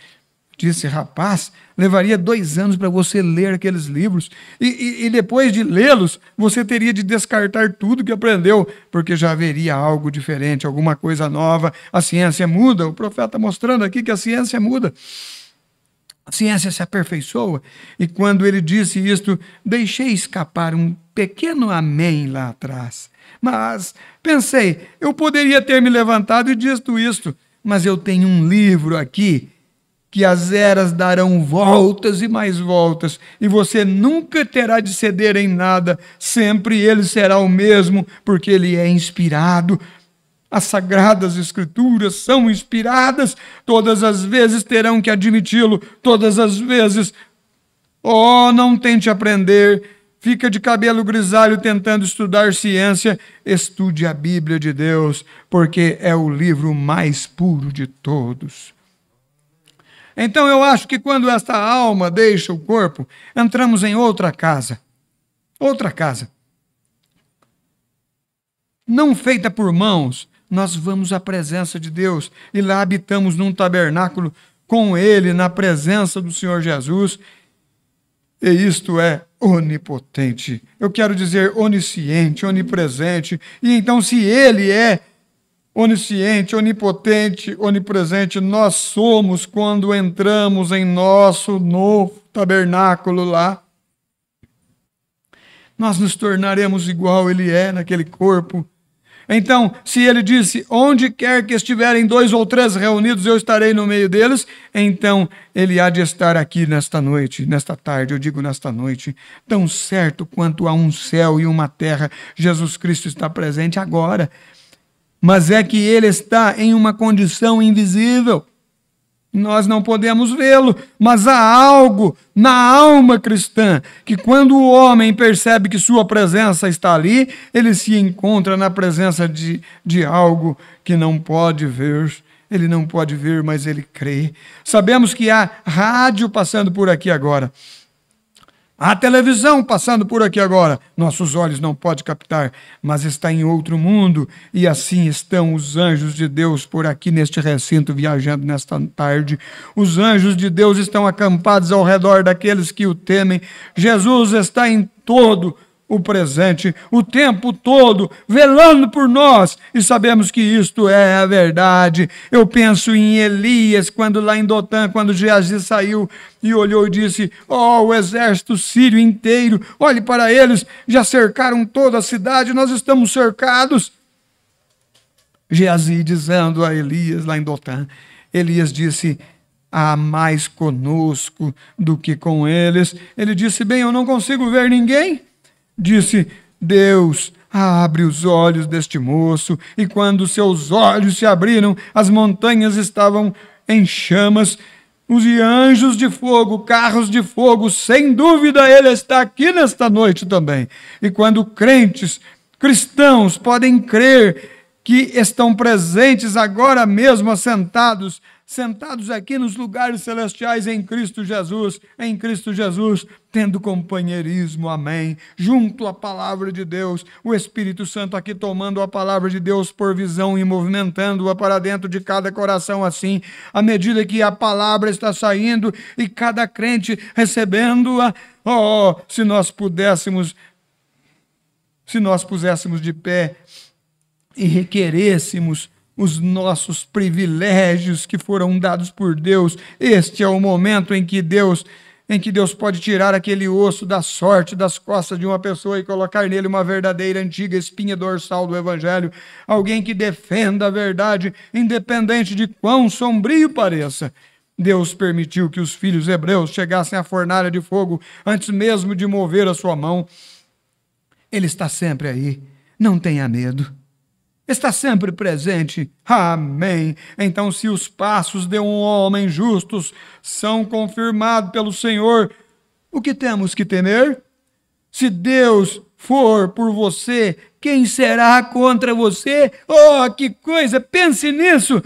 Disse, rapaz, levaria 2 anos para você ler aqueles livros e depois de lê-los, você teria de descartar tudo que aprendeu, porque já haveria algo diferente, alguma coisa nova. A ciência muda, o profeta está mostrando aqui que a ciência muda. A ciência se aperfeiçoa. E quando ele disse isto, deixei escapar um pequeno amém lá atrás. Mas pensei, eu poderia ter me levantado e dito isto, mas eu tenho um livro aqui que as eras darão voltas e mais voltas, e você nunca terá de ceder em nada, sempre ele será o mesmo, porque ele é inspirado. As sagradas escrituras são inspiradas, todas as vezes terão que admiti-lo, todas as vezes. Oh, não tente aprender, fica de cabelo grisalho tentando estudar ciência, estude a Bíblia de Deus, porque é o livro mais puro de todos. Então eu acho que quando esta alma deixa o corpo, entramos em outra casa. Outra casa. Não feita por mãos, nós vamos à presença de Deus e lá habitamos num tabernáculo com Ele, na presença do Senhor Jesus. E isto é onipotente. Eu quero dizer onisciente, onipresente. E então, se Ele é onisciente, onipotente, onipresente, nós somos quando entramos em nosso novo tabernáculo lá. Nós nos tornaremos igual Ele é naquele corpo. Então, se Ele disse, onde quer que estiverem 2 ou 3 reunidos, eu estarei no meio deles, então Ele há de estar aqui nesta noite, nesta tarde, eu digo nesta noite, tão certo quanto há um céu e uma terra, Jesus Cristo está presente agora. Mas é que Ele está em uma condição invisível. Nós não podemos vê-lo, mas há algo na alma cristã que quando o homem percebe que sua presença está ali, ele se encontra na presença de algo que não pode ver. Ele não pode ver, mas ele crê. Sabemos que há rádio passando por aqui agora. Há televisão passando por aqui agora, nossos olhos não podem captar, mas está em outro mundo, e assim estão os anjos de Deus por aqui neste recinto, viajando nesta tarde. Os anjos de Deus estão acampados ao redor daqueles que o temem. Jesus está em todo o presente, o tempo todo, velando por nós, e sabemos que isto é a verdade. Eu penso em Elias, quando lá em Dotã, quando Geazi saiu e olhou e disse, o exército sírio inteiro, olhe para eles, já cercaram toda a cidade, nós estamos cercados. Geazi dizendo a Elias lá em Dotã, Elias disse, há mais conosco do que com eles. Ele disse, bem, eu não consigo ver ninguém. Disse, Deus Abre os olhos deste moço. E quando seus olhos se abriram, as montanhas estavam em chamas. Os anjos de fogo, carros de fogo, sem dúvida ele está aqui nesta noite também. E quando crentes, cristãos podem crer que estão presentes agora mesmo, assentados aqui nos lugares celestiais em Cristo Jesus, tendo companheirismo, amém, junto à palavra de Deus, o Espírito Santo aqui tomando a palavra de Deus por visão e movimentando-a para dentro de cada coração assim, à medida que a palavra está saindo e cada crente recebendo-a. Se nós puséssemos de pé e requerêssemos os nossos privilégios que foram dados por Deus, este é o momento em que Deus pode tirar aquele osso da sorte das costas de uma pessoa e colocar nele uma verdadeira antiga espinha dorsal do Evangelho, alguém que defenda a verdade, independente de quão sombrio pareça. Deus permitiu que os filhos hebreus chegassem à fornalha de fogo antes mesmo de mover a sua mão. Ele está sempre aí, não tenha medo. Está sempre presente. Amém. Então, se os passos de um homem justo são confirmados pelo Senhor, o que temos que temer? Se Deus for por você, quem será contra você? Que coisa! Pense nisso!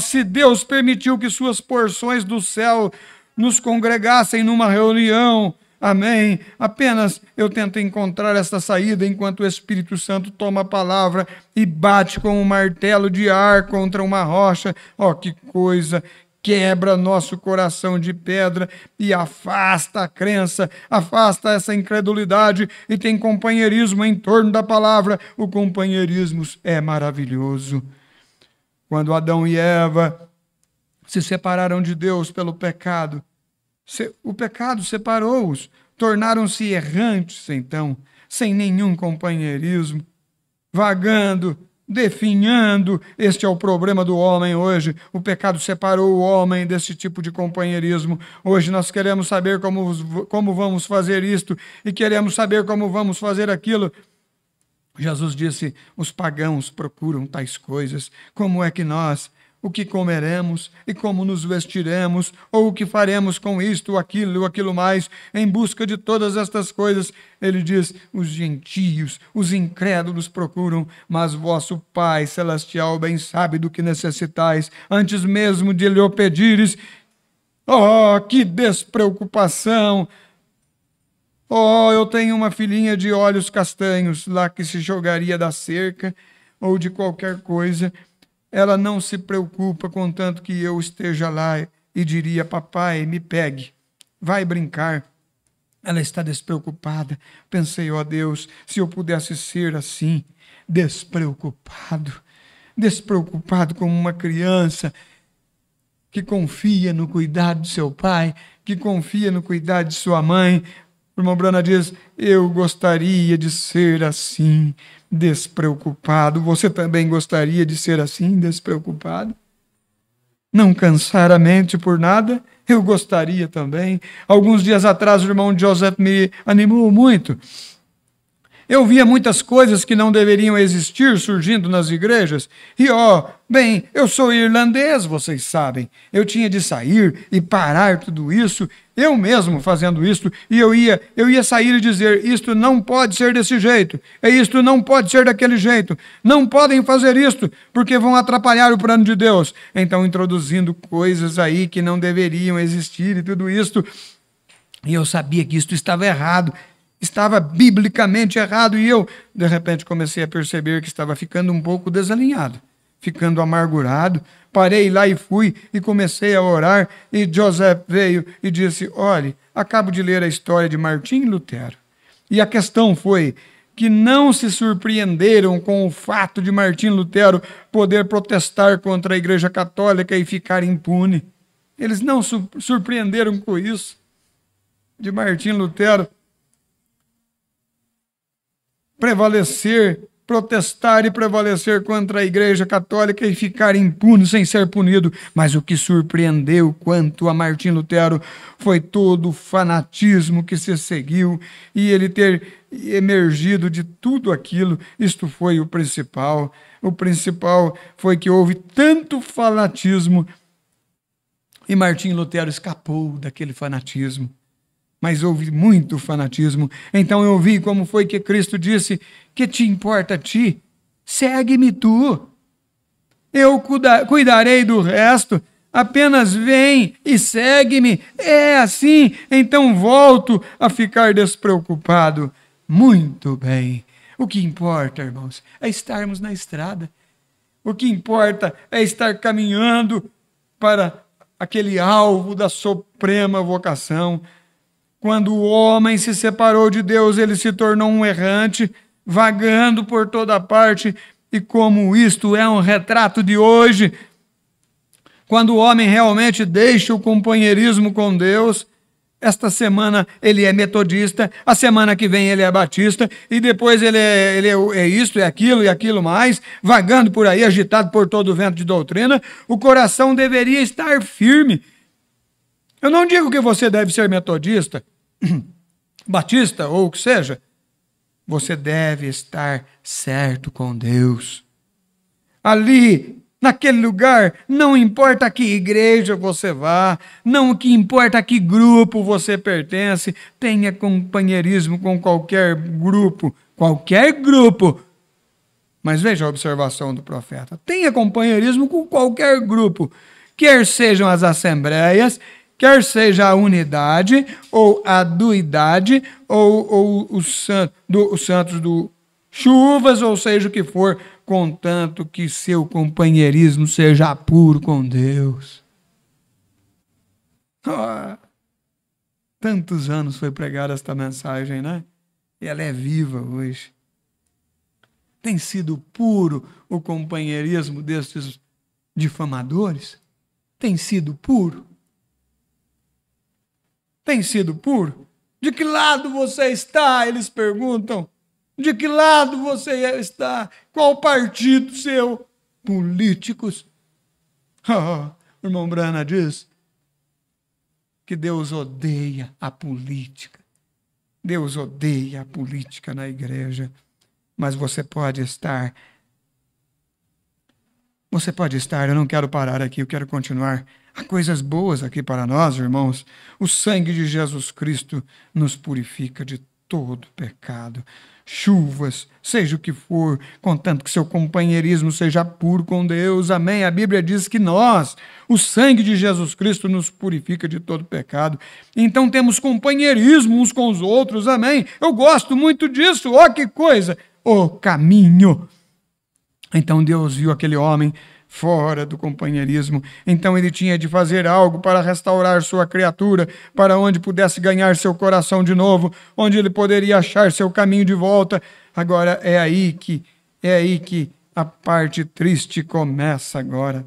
Se Deus permitiu que suas porções do céu nos congregassem numa reunião, amém. Apenas eu tento encontrar essa saída enquanto o Espírito Santo toma a palavra e bate com um martelo de ar contra uma rocha. Que coisa! Quebra nosso coração de pedra e afasta a crença, afasta essa incredulidade e tem companheirismo em torno da palavra. O companheirismo é maravilhoso. Quando Adão e Eva se separaram de Deus pelo pecado, o pecado separou-os, tornaram-se errantes, então, sem nenhum companheirismo, vagando, definhando. Este é o problema do homem hoje. O pecado separou o homem desse tipo de companheirismo. Hoje nós queremos saber como vamos fazer isto e queremos saber como vamos fazer aquilo. Jesus disse, os pagãos procuram tais coisas. Como é que nós... o que comeremos e como nos vestiremos, ou o que faremos com isto, aquilo mais, em busca de todas estas coisas. Ele diz, os gentios, os incrédulos procuram, mas vosso Pai Celestial bem sabe do que necessitais, antes mesmo de lhe o pedires. Que despreocupação! Eu tenho uma filhinha de olhos castanhos, lá que se jogaria da cerca, ou de qualquer coisa. Ela não se preocupa, contanto que eu esteja lá e diria, papai, me pegue, vai brincar. Ela está despreocupada. Pensei, Deus, se eu pudesse ser assim, despreocupado como uma criança que confia no cuidado de seu pai, que confia no cuidado de sua mãe. O irmão Brana diz, eu gostaria de ser assim, despreocupado. Você também gostaria de ser assim, despreocupado? Não cansar a mente por nada? Eu gostaria também. Alguns dias atrás o irmão Joseph me animou muito. Eu via muitas coisas que não deveriam existir surgindo nas igrejas. E eu sou irlandês, vocês sabem. Eu tinha de sair e parar tudo isso, eu mesmo fazendo isso, e eu ia sair e dizer, isto não pode ser desse jeito, isto não pode ser daquele jeito, não podem fazer isto, porque vão atrapalhar o plano de Deus. Então, introduzindo coisas aí que não deveriam existir e tudo isto, e eu sabia que isto estava errado, estava biblicamente errado, e eu, de repente, comecei a perceber que estava ficando um pouco desalinhado, ficando amargurado. Parei lá e fui e comecei a orar, e Joseph veio e disse, olhe, acabo de ler a história de Martim Lutero, e a questão foi que não se surpreenderam com o fato de Martim Lutero poder protestar contra a Igreja Católica e ficar impune. Eles não surpreenderam com isso, de Martim Lutero prevalecer protestar e prevalecer contra a Igreja Católica e ficar impune sem ser punido. Mas o que surpreendeu quanto a Martim Lutero foi todo o fanatismo que se seguiu e ele ter emergido de tudo aquilo. Isto foi o principal. O principal foi que houve tanto fanatismo e Martim Lutero escapou daquele fanatismo. Mas houve muito fanatismo. Então eu vi como foi que Cristo disse: que te importa a ti? Segue-me tu. Eu cuidarei do resto. Apenas vem e segue-me. É assim. Então volto a ficar despreocupado. Muito bem. O que importa, irmãos, é estarmos na estrada. O que importa é estar caminhando para aquele alvo da suprema vocação. Quando o homem se separou de Deus, ele se tornou um errante, vagando por toda parte. E como isto é um retrato de hoje, quando o homem realmente deixa o companheirismo com Deus, esta semana ele é metodista, a semana que vem ele é batista, e depois ele é isto, é aquilo e aquilo mais, vagando por aí, agitado por todo o vento de doutrina, o coração deveria estar firme. Eu não digo que você deve ser metodista, batista ou o que seja. Você deve estar certo com Deus. Ali, naquele lugar, não importa a que igreja você vá, não que importa a que grupo você pertence, tenha companheirismo com qualquer grupo. Mas veja a observação do profeta. Tenha companheirismo com qualquer grupo, quer sejam as assembleias, quer seja a unidade, ou a duidade, ou os santos do chuvas, ou seja o que for, contanto que seu companheirismo seja puro com Deus. Tantos anos foi pregada esta mensagem, né? E ela é viva hoje. Tem sido puro o companheirismo destes difamadores? Tem sido puro? Tem sido puro? De que lado você está? Eles perguntam. De que lado você está? Qual partido seu? Políticos. O irmão Brana diz que Deus odeia a política. Deus odeia a política na igreja. Mas você pode estar. Eu não quero parar aqui, eu quero continuar. Há coisas boas aqui para nós, irmãos. O sangue de Jesus Cristo nos purifica de todo pecado. Chuvas, seja o que for, contanto que seu companheirismo seja puro com Deus. Amém? A Bíblia diz que o sangue de Jesus Cristo nos purifica de todo pecado. Então temos companheirismo uns com os outros. Amém? Eu gosto muito disso. Que coisa! O caminho. Então Deus viu aquele homem fora do companheirismo. Então ele tinha de fazer algo para restaurar sua criatura, para onde pudesse ganhar seu coração de novo, onde ele poderia achar seu caminho de volta. Agora é aí que a parte triste começa agora.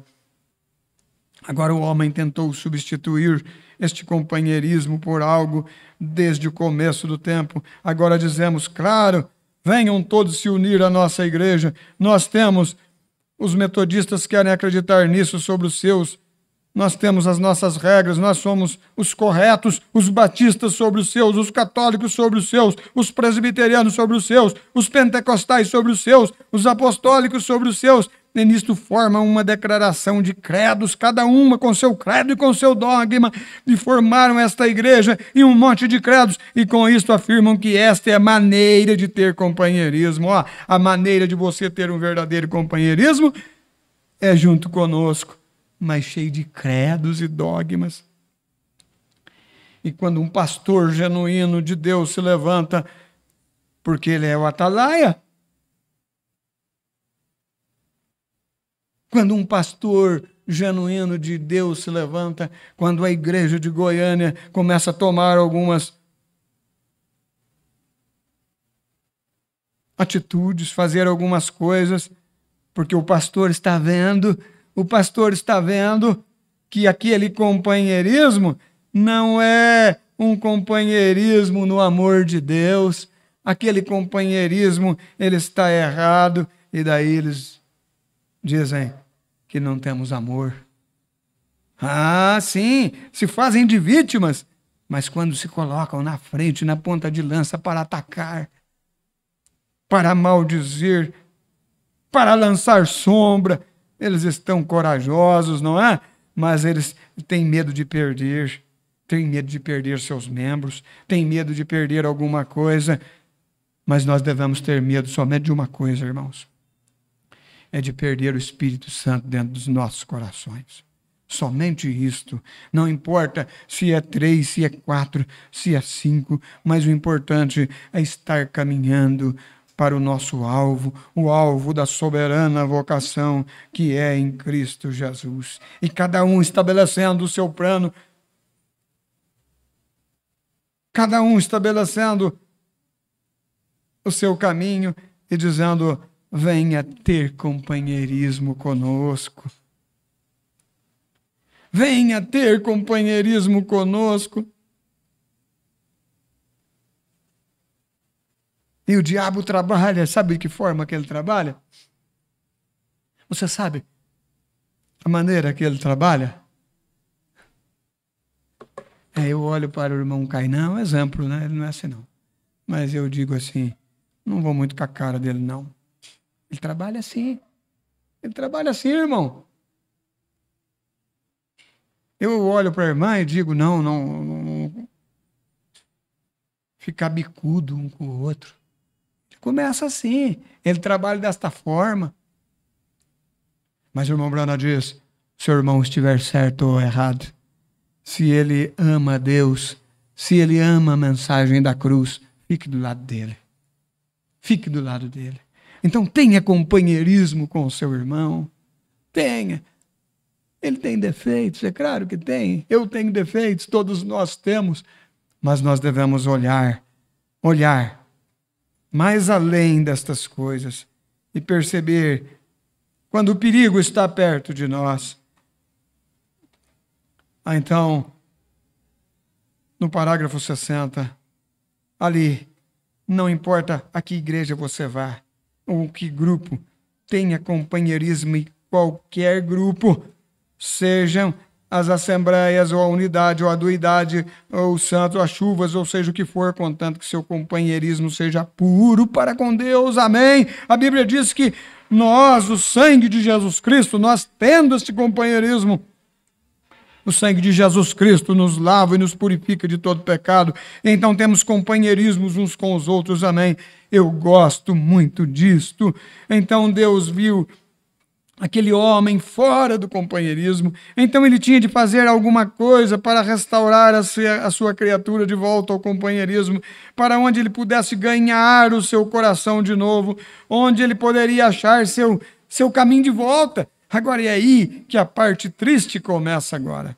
Agora o homem tentou substituir este companheirismo por algo desde o começo do tempo. Agora dizemos, claro, venham todos se unir à nossa igreja. Nós temos, os metodistas querem acreditar nisso sobre os seus. Nós temos as nossas regras, nós somos os corretos, os batistas sobre os seus, os católicos sobre os seus, os presbiterianos sobre os seus, os pentecostais sobre os seus, os apostólicos sobre os seus. E nisto formam uma declaração de credos, cada uma com seu credo e com seu dogma, e formaram esta igreja em um monte de credos, e com isto afirmam que esta é a maneira de ter companheirismo. A maneira de você ter um verdadeiro companheirismo é junto conosco, mas cheio de credos e dogmas. E quando um pastor genuíno de Deus se levanta, porque ele é o atalaia, quando um pastor genuíno de Deus se levanta, quando a igreja de Goiânia começa a tomar algumas atitudes, fazer algumas coisas, porque o pastor está vendo que aquele companheirismo não é um companheirismo no amor de Deus, aquele companheirismo, ele está errado, e daí eles dizem que não temos amor. Ah, sim, se fazem de vítimas, mas quando se colocam na frente, na ponta de lança para atacar, para maldizer, para lançar sombra, eles estão corajosos, não é? Mas eles têm medo de perder, têm medo de perder seus membros, têm medo de perder alguma coisa, mas nós devemos ter medo somente de uma coisa, irmãos, é de perder o Espírito Santo dentro dos nossos corações. Somente isto. Não importa se é 3, se é 4, se é 5, mas o importante é estar caminhando para o nosso alvo, o alvo da soberana vocação que é em Cristo Jesus. E cada um estabelecendo o seu plano, cada um estabelecendo o seu caminho e dizendo: venha ter companheirismo conosco. Venha ter companheirismo conosco. E o diabo trabalha, sabe de que forma que ele trabalha? Você sabe a maneira que ele trabalha? Eu olho para o irmão Cainão, exemplo, né? Ele não é assim não. Mas eu digo assim, não vou muito com a cara dele não. Ele trabalha assim. Ele trabalha assim, irmão. Eu olho para a irmã e digo, não ficar bicudo um com o outro. Ele começa assim, ele trabalha desta forma. Mas o irmão Brana diz, se o irmão estiver certo ou errado, se ele ama Deus, se ele ama a mensagem da cruz, fique do lado dele. Fique do lado dele. Então tenha companheirismo com o seu irmão. Tenha. Ele tem defeitos, é claro que tem. Eu tenho defeitos, todos nós temos. Mas nós devemos olhar mais além destas coisas e perceber quando o perigo está perto de nós. Então, no parágrafo 60, ali, não importa a que igreja você vá, ou que grupo, tenha companheirismo em qualquer grupo, sejam as assembleias, ou a unidade, ou a duidade, ou os santos, ou as chuvas, ou seja o que for, contanto que seu companheirismo seja puro para com Deus. Amém? A Bíblia diz que nós, o sangue de Jesus Cristo, nós tendo este companheirismo, o sangue de Jesus Cristo nos lava e nos purifica de todo pecado. Então temos companheirismos uns com os outros. Amém? Eu gosto muito disto. Então Deus viu aquele homem fora do companheirismo, então ele tinha de fazer alguma coisa para restaurar a sua criatura de volta ao companheirismo, para onde ele pudesse ganhar o seu coração de novo, onde ele poderia achar seu caminho de volta. Agora é aí que a parte triste começa agora.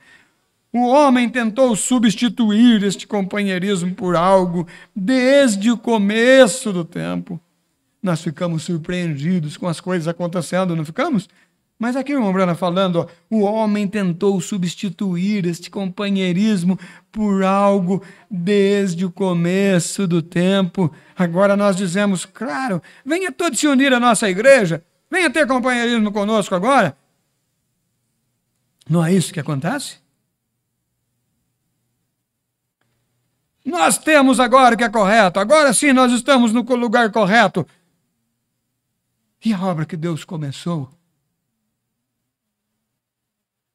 O homem tentou substituir este companheirismo por algo desde o começo do tempo. Nós ficamos surpreendidos com as coisas acontecendo, não ficamos? Mas aqui o irmão Brana falando, o homem tentou substituir este companheirismo por algo desde o começo do tempo. Agora nós dizemos, claro, venha todos se unir à nossa igreja, venha ter companheirismo conosco agora. Não é isso que acontece? Nós temos agora o que é correto, agora sim nós estamos no lugar correto. E a obra que Deus começou?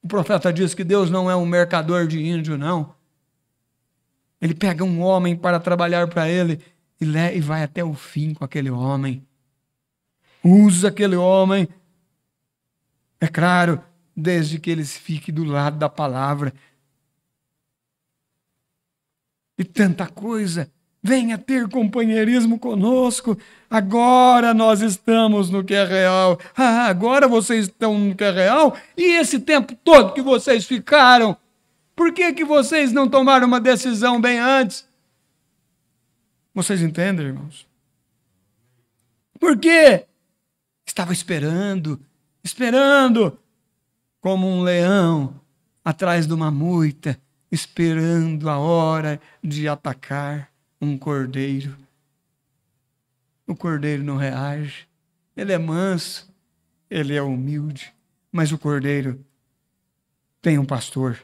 O profeta diz que Deus não é um mercador de índio, não. Ele pega um homem para trabalhar para ele e vai até o fim com aquele homem. Usa aquele homem, é claro, desde que ele fique do lado da palavra. E tanta coisa. Venha ter companheirismo conosco. Agora nós estamos no que é real. Agora vocês estão no que é real? E esse tempo todo que vocês ficaram, por que vocês não tomaram uma decisão bem antes? Vocês entendem, irmãos? Por quê? Estava esperando, como um leão atrás de uma moita, esperando a hora de atacar um cordeiro. O cordeiro não reage. Ele é manso, ele é humilde, mas o cordeiro tem um pastor.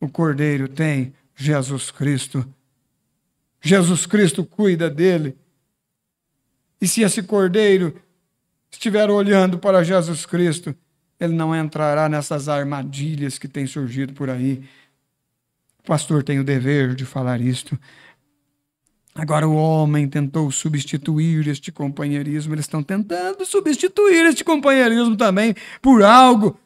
O cordeiro tem Jesus Cristo. Jesus Cristo cuida dele. E se esse cordeiro estiver olhando para Jesus Cristo, ele não entrará nessas armadilhas que têm surgido por aí. O pastor tem o dever de falar isto. Agora o homem tentou substituir este companheirismo. Eles estão tentando substituir este companheirismo também por algo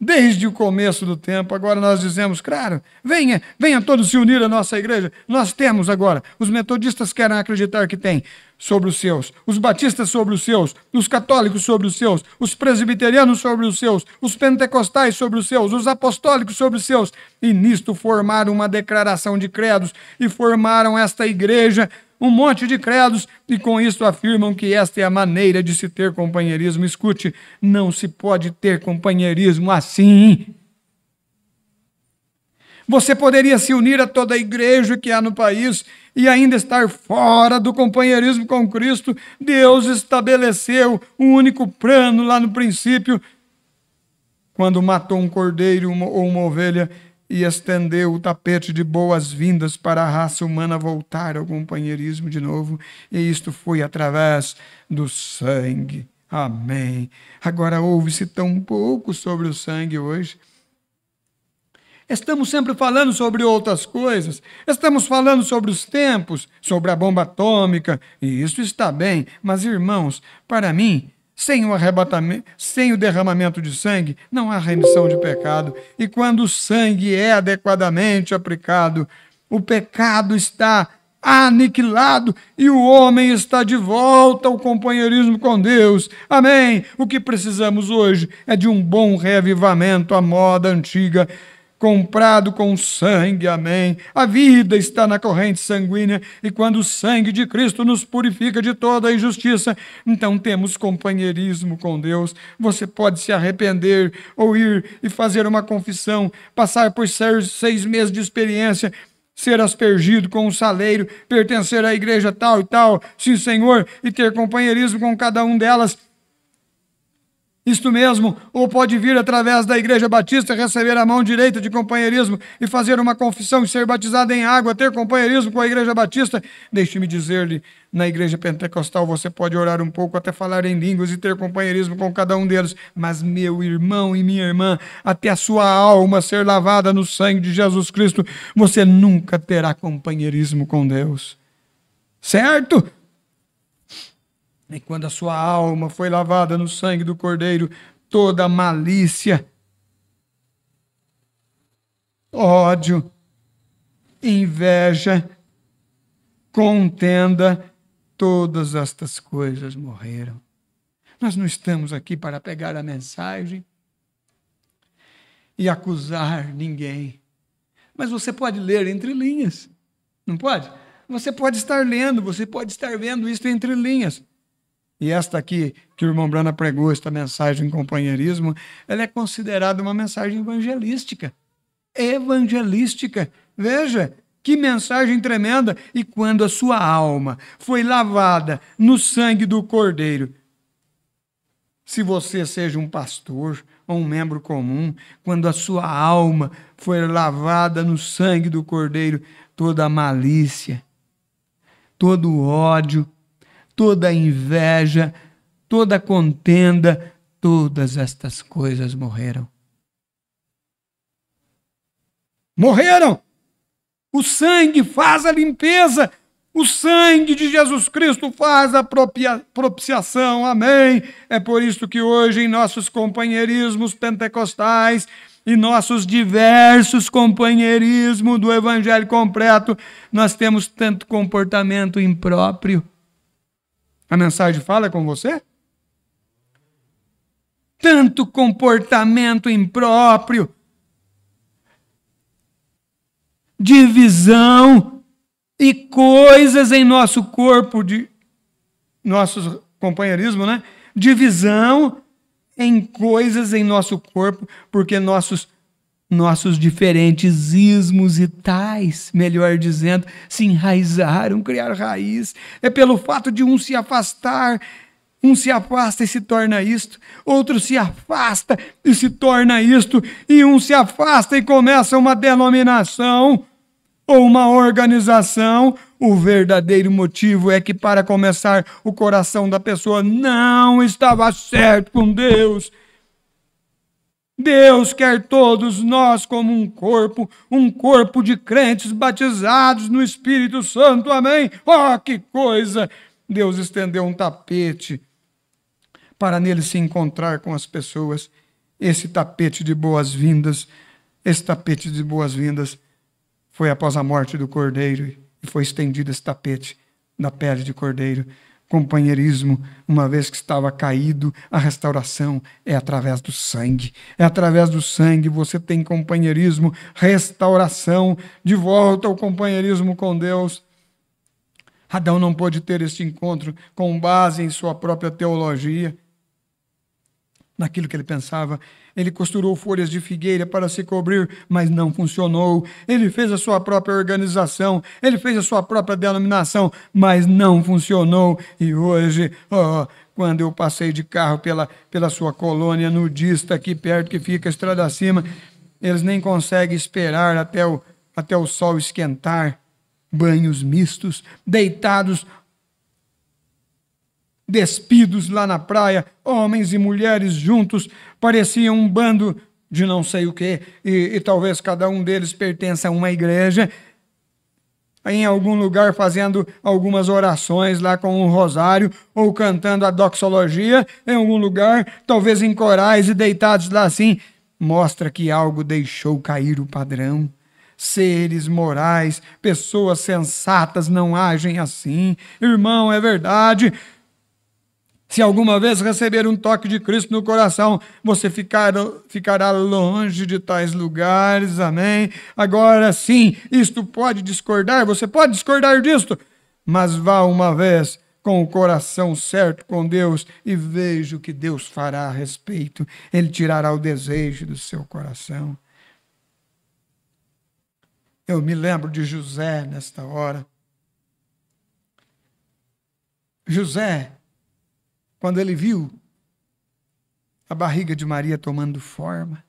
desde o começo do tempo. Agora nós dizemos, claro, venha todos se unir à nossa igreja. Nós temos agora, os metodistas querem acreditar que tem sobre os seus, os batistas sobre os seus, os católicos sobre os seus, os presbiterianos sobre os seus, os pentecostais sobre os seus, os apostólicos sobre os seus, e nisto formaram uma declaração de credos e formaram esta igreja, um monte de credos, e com isso afirmam que esta é a maneira de se ter companheirismo. Escute, não se pode ter companheirismo assim. Você poderia se unir a toda a igreja que há no país e ainda estar fora do companheirismo com Cristo. Deus estabeleceu um único plano lá no princípio, quando matou um cordeiro ou uma ovelha, e estendeu o tapete de boas-vindas para a raça humana voltar ao companheirismo de novo. E isto foi através do sangue. Amém. Agora ouve-se tão pouco sobre o sangue hoje. Estamos sempre falando sobre outras coisas. Estamos falando sobre os tempos, sobre a bomba atômica. E isso está bem. Mas, irmãos, para mim, sem o arrebatamento, sem o derramamento de sangue, não há remissão de pecado. E quando o sangue é adequadamente aplicado, o pecado está aniquilado e o homem está de volta ao companheirismo com Deus. Amém? O que precisamos hoje é de um bom reavivamento à moda antiga, comprado com sangue, amém. A vida está na corrente sanguínea, e quando o sangue de Cristo nos purifica de toda a injustiça, então temos companheirismo com Deus. Você pode se arrepender, ou ir e fazer uma confissão, passar por 6 meses de experiência, ser aspergido com um saleiro, pertencer à igreja tal e tal, sim, Senhor, e ter companheirismo com cada um delas. Isto mesmo, ou pode vir através da Igreja Batista, receber a mão direita de companheirismo e fazer uma confissão e ser batizado em água, ter companheirismo com a Igreja Batista. Deixe-me dizer-lhe, na Igreja Pentecostal você pode orar um pouco, até falar em línguas e ter companheirismo com cada um deles. Mas, meu irmão e minha irmã, até a sua alma ser lavada no sangue de Jesus Cristo, você nunca terá companheirismo com Deus. Certo? E quando a sua alma foi lavada no sangue do Cordeiro, toda malícia, ódio, inveja, contenda, todas estas coisas morreram. Nós não estamos aqui para pegar a mensagem e acusar ninguém. Mas você pode ler entre linhas, não pode? Você pode estar lendo, você pode estar vendo isso entre linhas. E esta aqui, que o irmão Brana pregou, esta mensagem em companheirismo, ela é considerada uma mensagem evangelística. Evangelística. Veja, que mensagem tremenda. E quando a sua alma foi lavada no sangue do Cordeiro, se você seja um pastor ou um membro comum, quando a sua alma foi lavada no sangue do Cordeiro, toda a malícia, todo o ódio, toda a inveja, toda a contenda, todas estas coisas morreram. Morreram! O sangue faz a limpeza. O sangue de Jesus Cristo faz a propiciação. Amém? É por isso que hoje em nossos companheirismos pentecostais e nossos diversos companheirismos do Evangelho completo, nós temos tanto comportamento impróprio. A mensagem fala com você? Tanto comportamento impróprio, divisão e coisas em nosso corpo, de nosso companheirismo, né? Divisão em coisas em nosso corpo, porque nossos nossos diferentes ismos e tais, melhor dizendo, se enraizaram, criaram raiz. É pelo fato de um se afastar, um se afasta e se torna isto, outro se afasta e se torna isto, e um se afasta e começa uma denominação ou uma organização. O verdadeiro motivo é que, para começar, o coração da pessoa não estava certo com Deus. Deus quer todos nós como um corpo de crentes batizados no Espírito Santo, amém? Oh, que coisa! Deus estendeu um tapete para nele se encontrar com as pessoas. Esse tapete de boas-vindas foi após a morte do Cordeiro, e foi estendido esse tapete na pele de Cordeiro. Companheirismo, uma vez que estava caído, a restauração é através do sangue. É através do sangue você tem companheirismo, restauração, de volta ao companheirismo com Deus. Adão não pôde ter este encontro com base em sua própria teologia, naquilo que ele pensava. Ele costurou folhas de figueira para se cobrir, mas não funcionou. Ele fez a sua própria organização, ele fez a sua própria denominação, mas não funcionou. E hoje, quando eu passei de carro pela sua colônia nudista aqui perto, que fica a estrada acima, eles nem conseguem esperar até o sol esquentar. Banhos mistos, deitados, despidos lá na praia, homens e mulheres juntos, pareciam um bando de não sei o quê, e talvez cada um deles pertença a uma igreja, em algum lugar fazendo algumas orações lá com um rosário, ou cantando a doxologia, em algum lugar, talvez em corais e deitados lá assim. Mostra que algo deixou cair o padrão. Seres morais, pessoas sensatas não agem assim. Irmão, é verdade. Se alguma vez receber um toque de Cristo no coração, você ficará longe de tais lugares, amém? Agora sim, isto pode discordar, você pode discordar disto, mas vá uma vez com o coração certo com Deus e veja o que Deus fará a respeito. Ele tirará o desejo do seu coração. Eu me lembro de José nesta hora. José, quando ele viu a barriga de Maria tomando forma,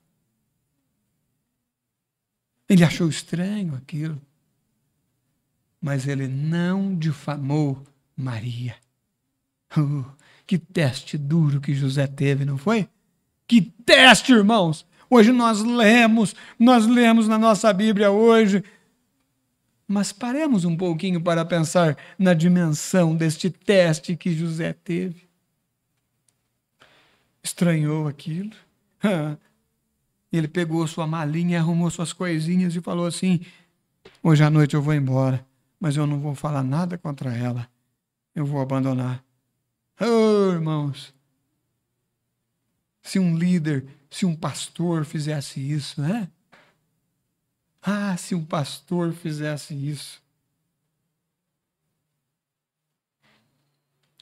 ele achou estranho aquilo, mas ele não difamou Maria. Que teste duro que José teve, não foi? Que teste, irmãos! Hoje nós lemos na nossa Bíblia hoje, mas paremos um pouquinho para pensar na dimensão deste teste que José teve. Estranhou aquilo. Ele pegou sua malinha, arrumou suas coisinhas e falou assim: hoje à noite eu vou embora, mas eu não vou falar nada contra ela. Eu vou abandonar. Irmãos, se um líder, se um pastor fizesse isso, né? Se um pastor fizesse isso,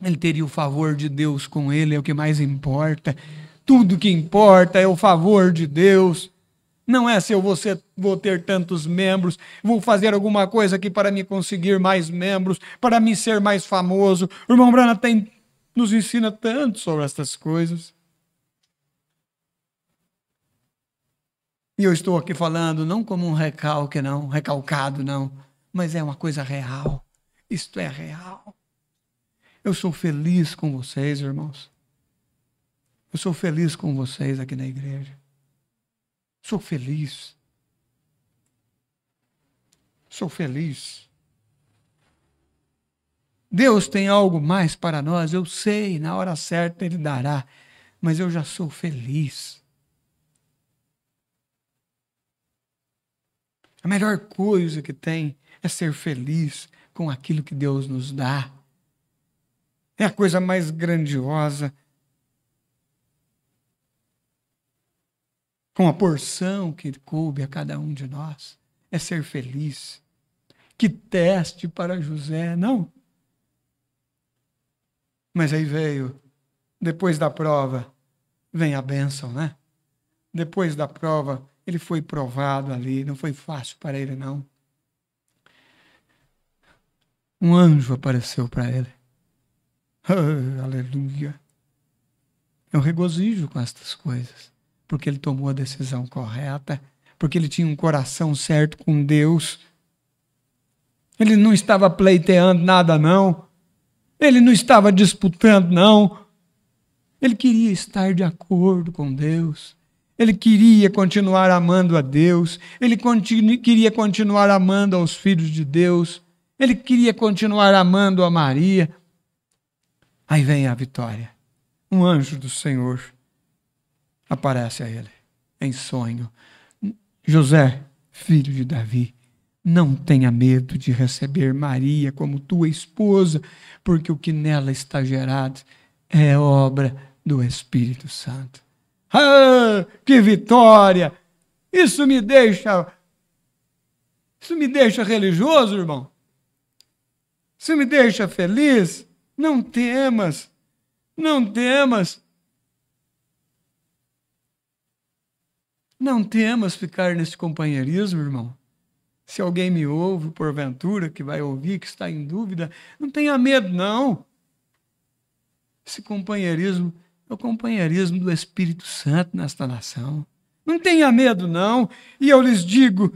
ele teria o favor de Deus com ele, é o que mais importa. Tudo que importa é o favor de Deus. Não é se eu vou ter tantos membros, vou fazer alguma coisa aqui para me conseguir mais membros, para me ser mais famoso. O irmão Branham nos ensina tanto sobre estas coisas. E eu estou aqui falando não como um recalcado não, mas é uma coisa real. Isto é real. Eu sou feliz com vocês, irmãos. Eu sou feliz com vocês aqui na igreja. Sou feliz. Sou feliz. Deus tem algo mais para nós, eu sei, na hora certa Ele dará, mas eu já sou feliz. A melhor coisa que tem é ser feliz com aquilo que Deus nos dá. É a coisa mais grandiosa. Com a porção que coube a cada um de nós. É ser feliz. Que teste para José, não? Mas aí veio, depois da prova, vem a bênção, né? Depois da prova, Ele foi provado ali, não foi fácil para ele, não. Um anjo apareceu para ele. Oh, aleluia. Eu regozijo com estas coisas, porque ele tomou a decisão correta, porque ele tinha um coração certo com Deus. Ele não estava pleiteando nada, não. Ele não estava disputando, não. Ele queria estar de acordo com Deus. Ele queria continuar amando a Deus. Ele queria continuar amando aos filhos de Deus. Ele queria continuar amando a Maria. Aí vem a vitória. Um anjo do Senhor aparece a ele em sonho. José, filho de Davi, não tenha medo de receber Maria como tua esposa, porque o que nela está gerado é obra do Espírito Santo. Ah, que vitória! Isso me deixa religioso, irmão. Isso me deixa feliz. Não temas, não temas. Não temas ficar nesse companheirismo, irmão. Se alguém me ouve, porventura, que vai ouvir, que está em dúvida, não tenha medo, não. Esse companheirismo é o companheirismo do Espírito Santo nesta nação. Não tenha medo, não. E eu lhes digo,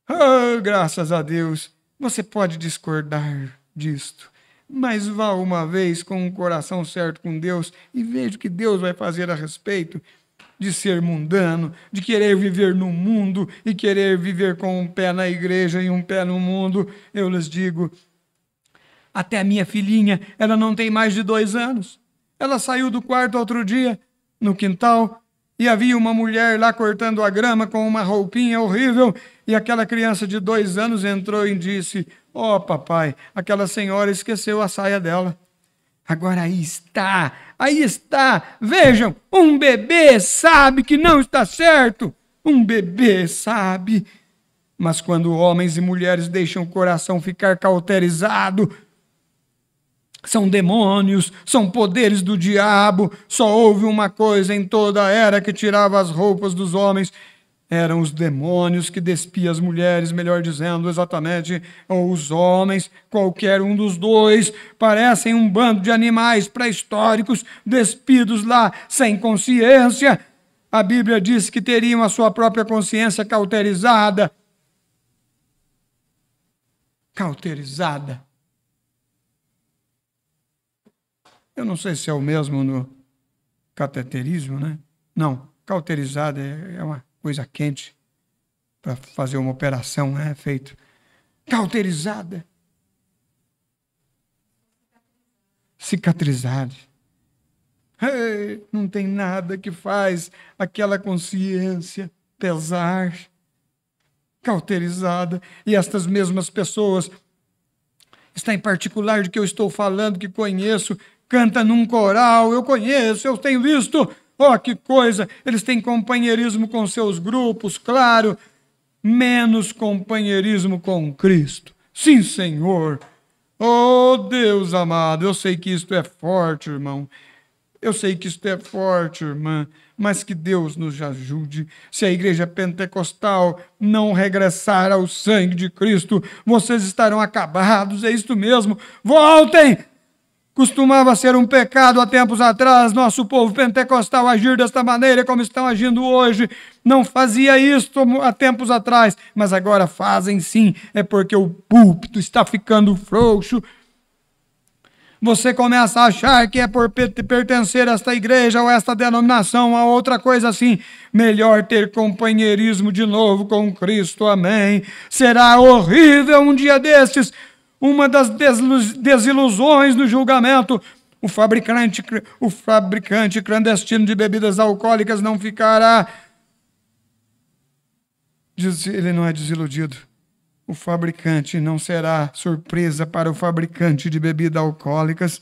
oh, graças a Deus, você pode discordar disto, mas vá uma vez com um coração certo com Deus e veja o que Deus vai fazer a respeito de ser mundano, de querer viver no mundo e querer viver com um pé na igreja e um pé no mundo. Eu lhes digo, até a minha filhinha, ela não tem mais de 2 anos. Ela saiu do quarto outro dia, no quintal, e havia uma mulher lá cortando a grama com uma roupinha horrível, e aquela criança de 2 anos entrou e disse, ó papai, aquela senhora esqueceu a saia dela. Agora aí está, vejam, um bebê sabe que não está certo, um bebê sabe, mas quando homens e mulheres deixam o coração ficar cauterizado, são demônios, são poderes do diabo, só houve uma coisa em toda a era que tirava as roupas dos homens, eram os demônios que despiam as mulheres, melhor dizendo, exatamente, ou os homens, qualquer um dos dois, parecem um bando de animais pré-históricos, despidos lá, sem consciência. A Bíblia diz que teriam a sua própria consciência cauterizada. Cauterizada. Eu não sei se é o mesmo no cateterismo, né? Não, cauterizada é uma coisa quente para fazer uma operação, né? Feito cauterizada, cicatrizada. Ei, não tem nada que faz aquela consciência pesar, cauterizada. E estas mesmas pessoas, está em particular de que eu estou falando, que conheço, canta num coral, eu conheço, eu tenho visto. Oh, que coisa! Eles têm companheirismo com seus grupos, claro, menos companheirismo com Cristo. Sim, Senhor. Oh, Deus amado, eu sei que isto é forte, irmão. Eu sei que isto é forte, irmã, mas que Deus nos ajude. Se a igreja pentecostal não regressar ao sangue de Cristo, vocês estarão acabados, é isto mesmo. Voltem! Costumava ser um pecado há tempos atrás, nosso povo pentecostal agir desta maneira como estão agindo hoje. Não fazia isso há tempos atrás, mas agora fazem sim. É porque o púlpito está ficando frouxo. Você começa a achar que é por pertencer a esta igreja ou a esta denominação, a outra coisa assim. Melhor ter companheirismo de novo com Cristo, amém. Será horrível um dia desses. Uma das desilusões no julgamento, o fabricante clandestino de bebidas alcoólicas não ficará. Ele não é desiludido. O fabricante não será surpresa para o fabricante de bebidas alcoólicas.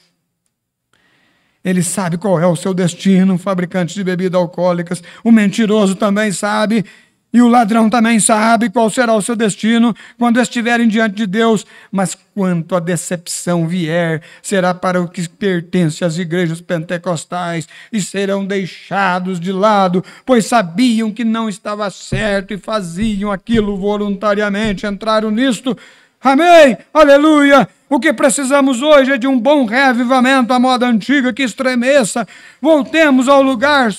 Ele sabe qual é o seu destino, o fabricante de bebidas alcoólicas. O mentiroso também sabe. E o ladrão também sabe qual será o seu destino quando estiverem diante de Deus. Mas quanto a decepção vier, será para o que pertence às igrejas pentecostais e serão deixados de lado, pois sabiam que não estava certo e faziam aquilo voluntariamente, entraram nisto. Amém, aleluia. O que precisamos hoje é de um bom reavivamento à moda antiga que estremeça. Voltemos ao lugar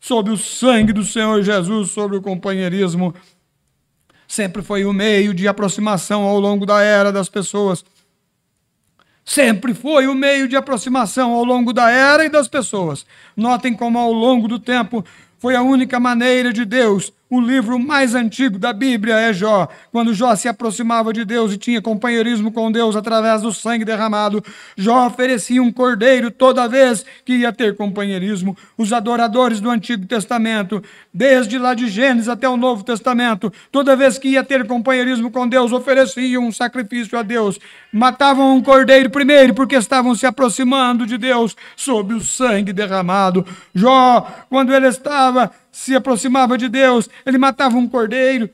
sob o sangue do Senhor Jesus, sobre o companheirismo. Sempre foi o meio de aproximação ao longo da era das pessoas. Sempre foi o meio de aproximação ao longo da era e das pessoas. Notem como ao longo do tempo foi a única maneira de Deus. O livro mais antigo da Bíblia é Jó. Quando Jó se aproximava de Deus e tinha companheirismo com Deus através do sangue derramado, Jó oferecia um cordeiro toda vez que ia ter companheirismo. Os adoradores do Antigo Testamento, desde lá de Gênesis até o Novo Testamento, toda vez que ia ter companheirismo com Deus, ofereciam um sacrifício a Deus. Matavam um cordeiro primeiro porque estavam se aproximando de Deus sob o sangue derramado. Jó, quando ele se aproximava de Deus, ele matava um cordeiro.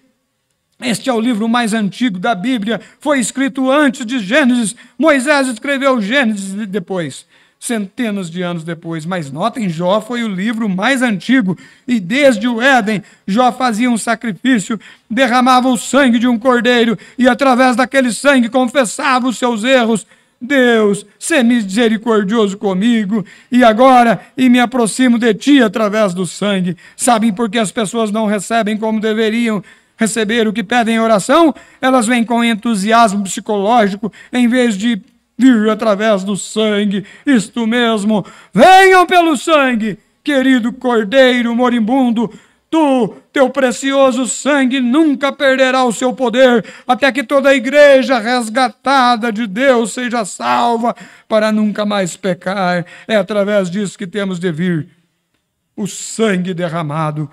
Este é o livro mais antigo da Bíblia, foi escrito antes de Gênesis. Moisés escreveu Gênesis depois, centenas de anos depois. Mas notem, Jó foi o livro mais antigo, e desde o Éden, Jó fazia um sacrifício, derramava o sangue de um cordeiro, e através daquele sangue confessava os seus erros. Deus, sê misericordioso comigo, e agora me aproximo de ti através do sangue. Sabem por que as pessoas não recebem como deveriam receber o que pedem em oração? Elas vêm com entusiasmo psicológico, em vez de vir através do sangue. Isto mesmo, venham pelo sangue, querido cordeiro moribundo. Teu precioso sangue nunca perderá o seu poder, até que toda a igreja resgatada de Deus seja salva, para nunca mais pecar. É através disso que temos de vir. O sangue derramado.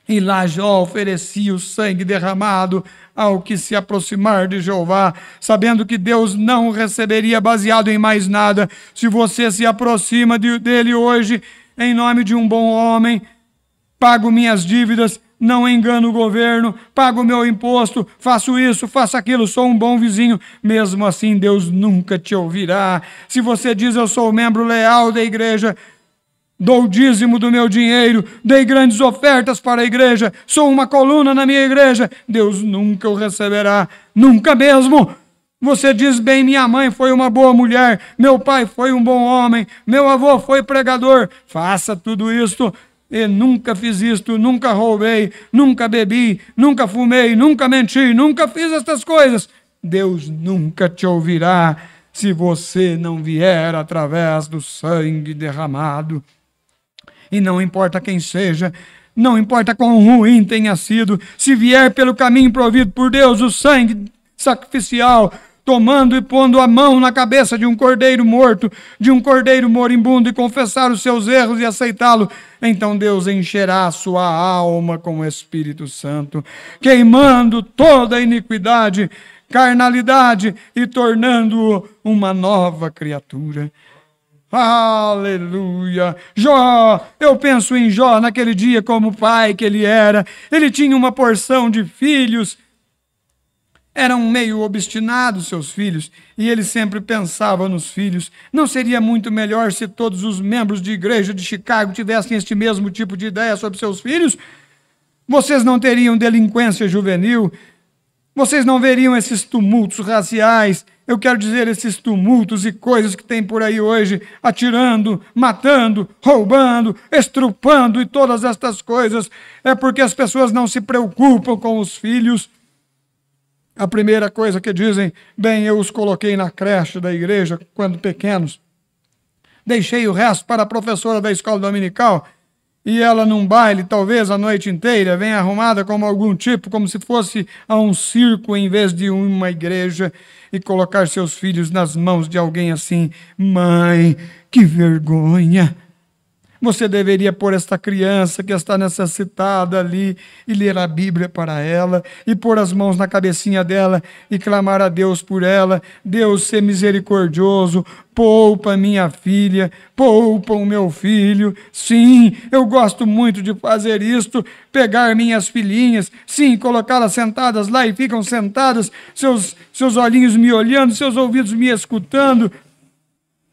E lá Jó oferecia o sangue derramado ao que se aproximar de Jeová, sabendo que Deus não o receberia baseado em mais nada. Se você se aproxima dele hoje, em nome de um bom homem, pago minhas dívidas, não engano o governo, pago meu imposto, faço isso, faço aquilo, sou um bom vizinho. Mesmo assim, Deus nunca te ouvirá. Se você diz, eu sou membro leal da igreja, dou o dízimo do meu dinheiro, dei grandes ofertas para a igreja, sou uma coluna na minha igreja, Deus nunca o receberá, nunca mesmo. Você diz, bem, minha mãe foi uma boa mulher, meu pai foi um bom homem, meu avô foi pregador, faça tudo isto. E nunca fiz isto, nunca roubei, nunca bebi, nunca fumei, nunca menti, nunca fiz estas coisas. Deus nunca te ouvirá se você não vier através do sangue derramado. E não importa quem seja, não importa quão ruim tenha sido, se vier pelo caminho provido por Deus, o sangue sacrificial, tomando e pondo a mão na cabeça de um cordeiro morto, de um cordeiro moribundo, e confessar os seus erros e aceitá-lo, então Deus encherá a sua alma com o Espírito Santo, queimando toda a iniquidade, carnalidade e tornando-o uma nova criatura. Aleluia! Jó, eu penso em Jó naquele dia como pai que ele era. Ele tinha uma porção de filhos. Eram meio obstinados seus filhos, e ele sempre pensava nos filhos. Não seria muito melhor se todos os membros de igreja de Chicago tivessem este mesmo tipo de ideia sobre seus filhos? Vocês não teriam delinquência juvenil? Vocês não veriam esses tumultos raciais? Eu quero dizer, esses tumultos e coisas que tem por aí hoje, atirando, matando, roubando, estrupando e todas estas coisas. É porque as pessoas não se preocupam com os filhos. A primeira coisa que dizem, bem, eu os coloquei na creche da igreja quando pequenos. Deixei o resto para a professora da escola dominical, e ela num baile, talvez a noite inteira, vem arrumada como algum tipo, como se fosse a um circo em vez de uma igreja, e colocar seus filhos nas mãos de alguém assim. Mãe, que vergonha! Você deveria pôr esta criança que está necessitada ali e ler a Bíblia para ela e pôr as mãos na cabecinha dela e clamar a Deus por ela. Deus, ser misericordioso, poupa minha filha, poupa o meu filho. Sim, eu gosto muito de fazer isto, pegar minhas filhinhas, sim, colocá-las sentadas lá e ficam sentadas, seus olhinhos me olhando, seus ouvidos me escutando,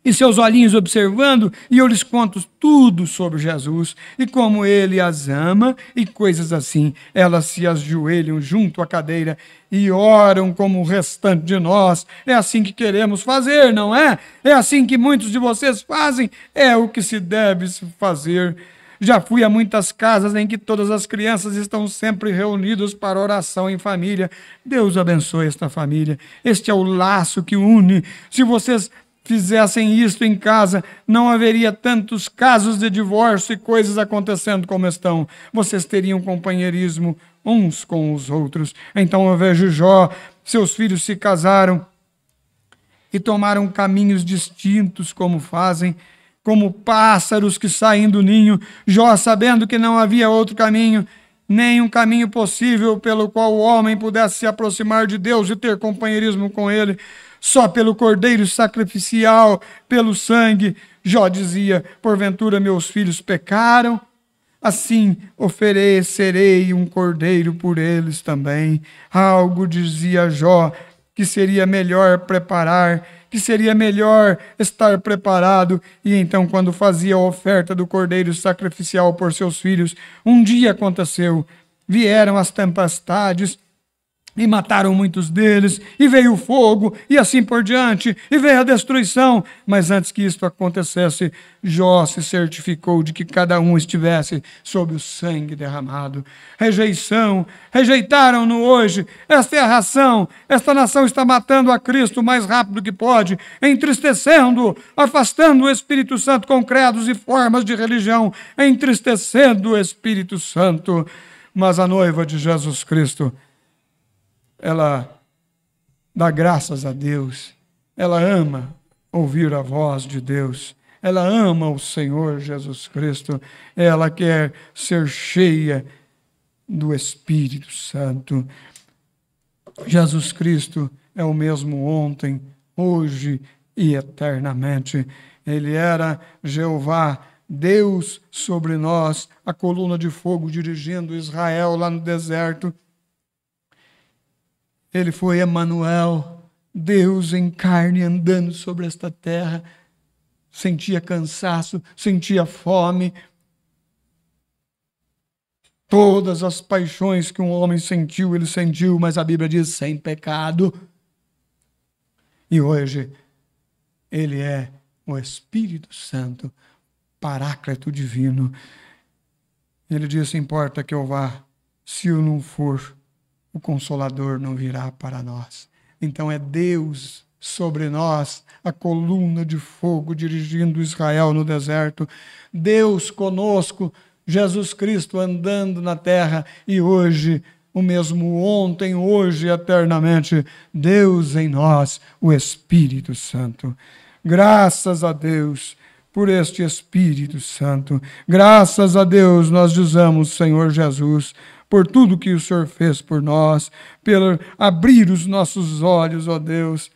e seus olhinhos observando, e eu lhes conto tudo sobre Jesus, e como ele as ama, e coisas assim. Elas se ajoelham junto à cadeira e oram como o restante de nós. É assim que queremos fazer, não é? É assim que muitos de vocês fazem. É o que se deve se fazer. Já fui a muitas casas em que todas as crianças estão sempre reunidas para oração em família. Deus abençoe esta família. Este é o laço que une. Se vocês fizessem isto em casa, não haveria tantos casos de divórcio e coisas acontecendo como estão. Vocês teriam companheirismo uns com os outros. Então eu vejo Jó, seus filhos se casaram e tomaram caminhos distintos, como fazem, como pássaros que saem do ninho. Jó, sabendo que não havia outro caminho, nem um caminho possível pelo qual o homem pudesse se aproximar de Deus e ter companheirismo com ele, só pelo cordeiro sacrificial, pelo sangue. Jó dizia: porventura meus filhos pecaram? Assim oferecerei um cordeiro por eles também. Algo, dizia Jó, que seria melhor preparar, que seria melhor estar preparado. E então, quando fazia a oferta do cordeiro sacrificial por seus filhos, um dia aconteceu, vieram as tempestades e mataram muitos deles, e veio o fogo, e assim por diante, e veio a destruição. Mas antes que isto acontecesse, Jó se certificou de que cada um estivesse sob o sangue derramado. Rejeição, rejeitaram-no hoje. Esta é a ração. Esta nação está matando a Cristo o mais rápido que pode, entristecendo, afastando o Espírito Santo com credos e formas de religião, entristecendo o Espírito Santo. Mas a noiva de Jesus Cristo, ela dá graças a Deus, ela ama ouvir a voz de Deus, ela ama o Senhor Jesus Cristo, ela quer ser cheia do Espírito Santo. Jesus Cristo é o mesmo ontem, hoje e eternamente. Ele era Jeová, Deus sobre nós, a coluna de fogo dirigindo Israel lá no deserto. Ele foi Emanuel, Deus em carne andando sobre esta terra. Sentia cansaço, sentia fome. Todas as paixões que um homem sentiu, ele sentiu, mas a Bíblia diz sem pecado. E hoje, ele é o Espírito Santo, Paráclito divino. Ele disse: importa que eu vá, se eu não for, o Consolador não virá para nós. Então é Deus sobre nós, a coluna de fogo dirigindo Israel no deserto. Deus conosco, Jesus Cristo andando na terra, e hoje, o mesmo ontem, hoje e eternamente, Deus em nós, o Espírito Santo. Graças a Deus por este Espírito Santo. Graças a Deus nós dizemos, Senhor Jesus, por tudo que o Senhor fez por nós, pelo abrir os nossos olhos, ó Deus,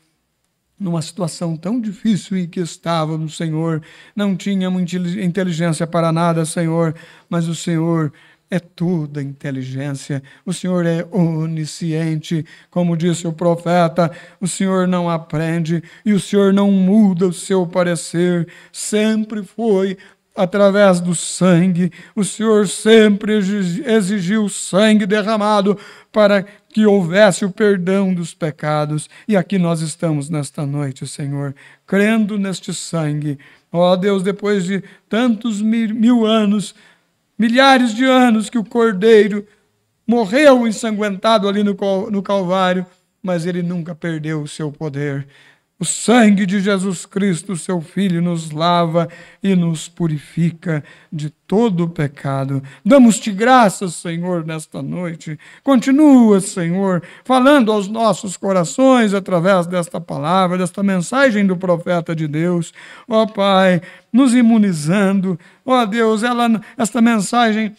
numa situação tão difícil em que estávamos, Senhor. Não tínhamos inteligência para nada, Senhor, mas o Senhor é toda inteligência. O Senhor é onisciente, como disse o profeta. O Senhor não aprende e o Senhor não muda o seu parecer. Sempre foi através do sangue. O Senhor sempre exigiu sangue derramado para que houvesse o perdão dos pecados. E aqui nós estamos nesta noite, Senhor, crendo neste sangue. Ó Deus, depois de tantos mil anos, milhares de anos que o Cordeiro morreu ensanguentado ali no Calvário, mas ele nunca perdeu o seu poder. O sangue de Jesus Cristo, seu Filho, nos lava e nos purifica de todo o pecado. Damos-te graças, Senhor, nesta noite. Continua, Senhor, falando aos nossos corações através desta palavra, desta mensagem do profeta de Deus. Ó Pai, nos imunizando. Ó Deus, esta mensagem,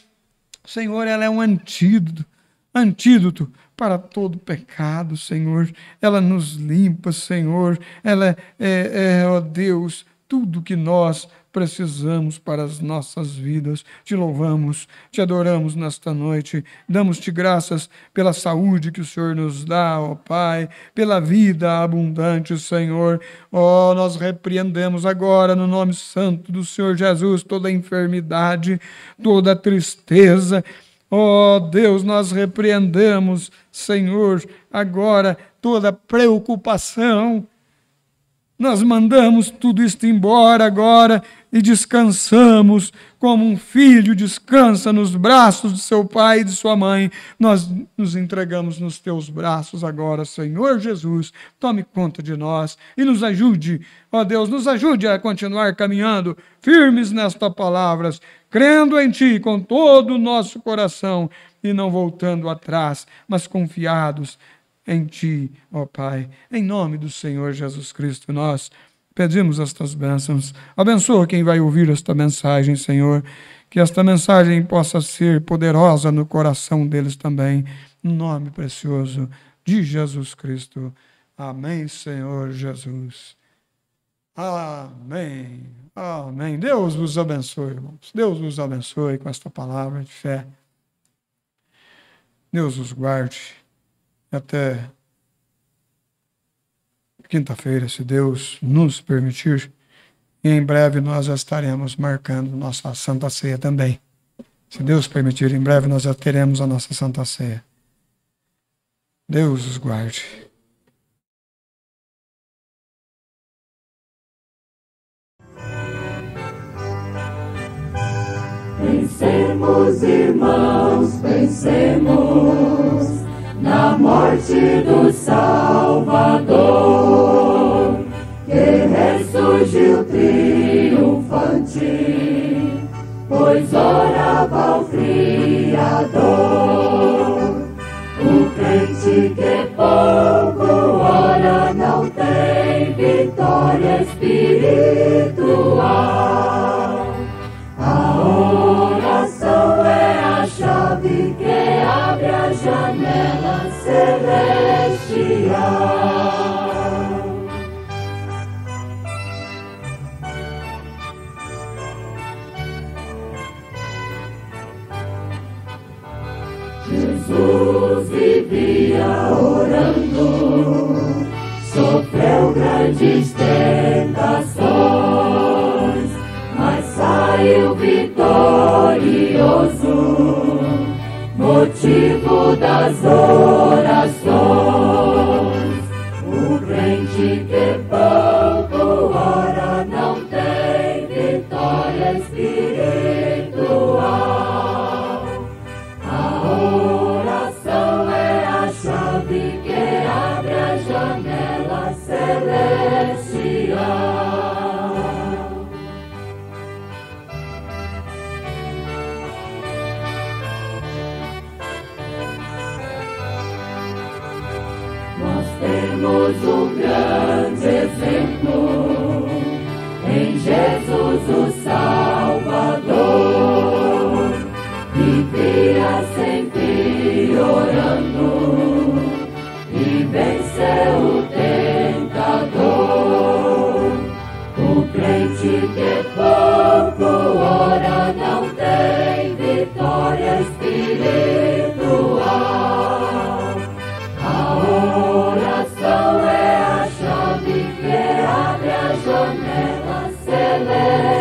Senhor, ela é um antídoto para todo pecado, Senhor. Ela nos limpa, Senhor. Ela ó Deus, tudo que nós precisamos para as nossas vidas. Te louvamos, te adoramos nesta noite. Damos-te graças pela saúde que o Senhor nos dá, ó Pai, pela vida abundante, Senhor. Ó, nós repreendemos agora, no nome santo do Senhor Jesus, toda enfermidade, toda tristeza. Ó Deus, nós repreendemos, Senhor, agora toda preocupação. Nós mandamos tudo isto embora agora e descansamos como um filho descansa nos braços de seu pai e de sua mãe. Nós nos entregamos nos teus braços agora, Senhor Jesus. Tome conta de nós e nos ajude, ó Deus, nos ajude a continuar caminhando firmes nesta palavra, crendo em Ti com todo o nosso coração e não voltando atrás, mas confiados em Ti, ó Pai. Em nome do Senhor Jesus Cristo, nós pedimos estas bênçãos. Abençoa quem vai ouvir esta mensagem, Senhor. Que esta mensagem possa ser poderosa no coração deles também. No nome precioso de Jesus Cristo. Amém, Senhor Jesus. Amém. Amém. Deus vos abençoe, irmãos. Deus vos abençoe com esta palavra de fé. Deus os guarde. Até quinta-feira, se Deus nos permitir. E em breve nós já estaremos marcando nossa Santa Ceia também. Se Deus permitir, em breve nós já teremos a nossa Santa Ceia. Deus os guarde.
Pensemos, irmãos, pensemos na morte do Salvador, que ressurgiu triunfante, pois orava ao Criador. O crente que pouco ora não tem vitória espiritual. A oração é a chave que abre a janela celestial. Jesus vivia orando, sofreu grandes tentações, mas saiu vitorioso, motivo das orações. O crente que pouco ora não tem vitória espiritual. A oração é a chave que abre a janela celestial. Nós temos um grande exemplo em Jesus o Salvador. Vivia sempre orando e venceu o tentador. O crente que pouco ora não tem vitória espiritual. A oração é a chave que abre a janela celestial.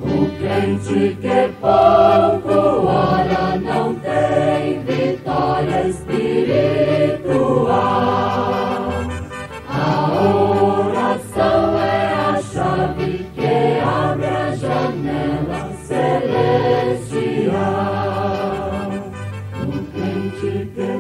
O crente que pouco ora não tem vitória espiritual. A oração é a chave que abre a janela celestial. O crente que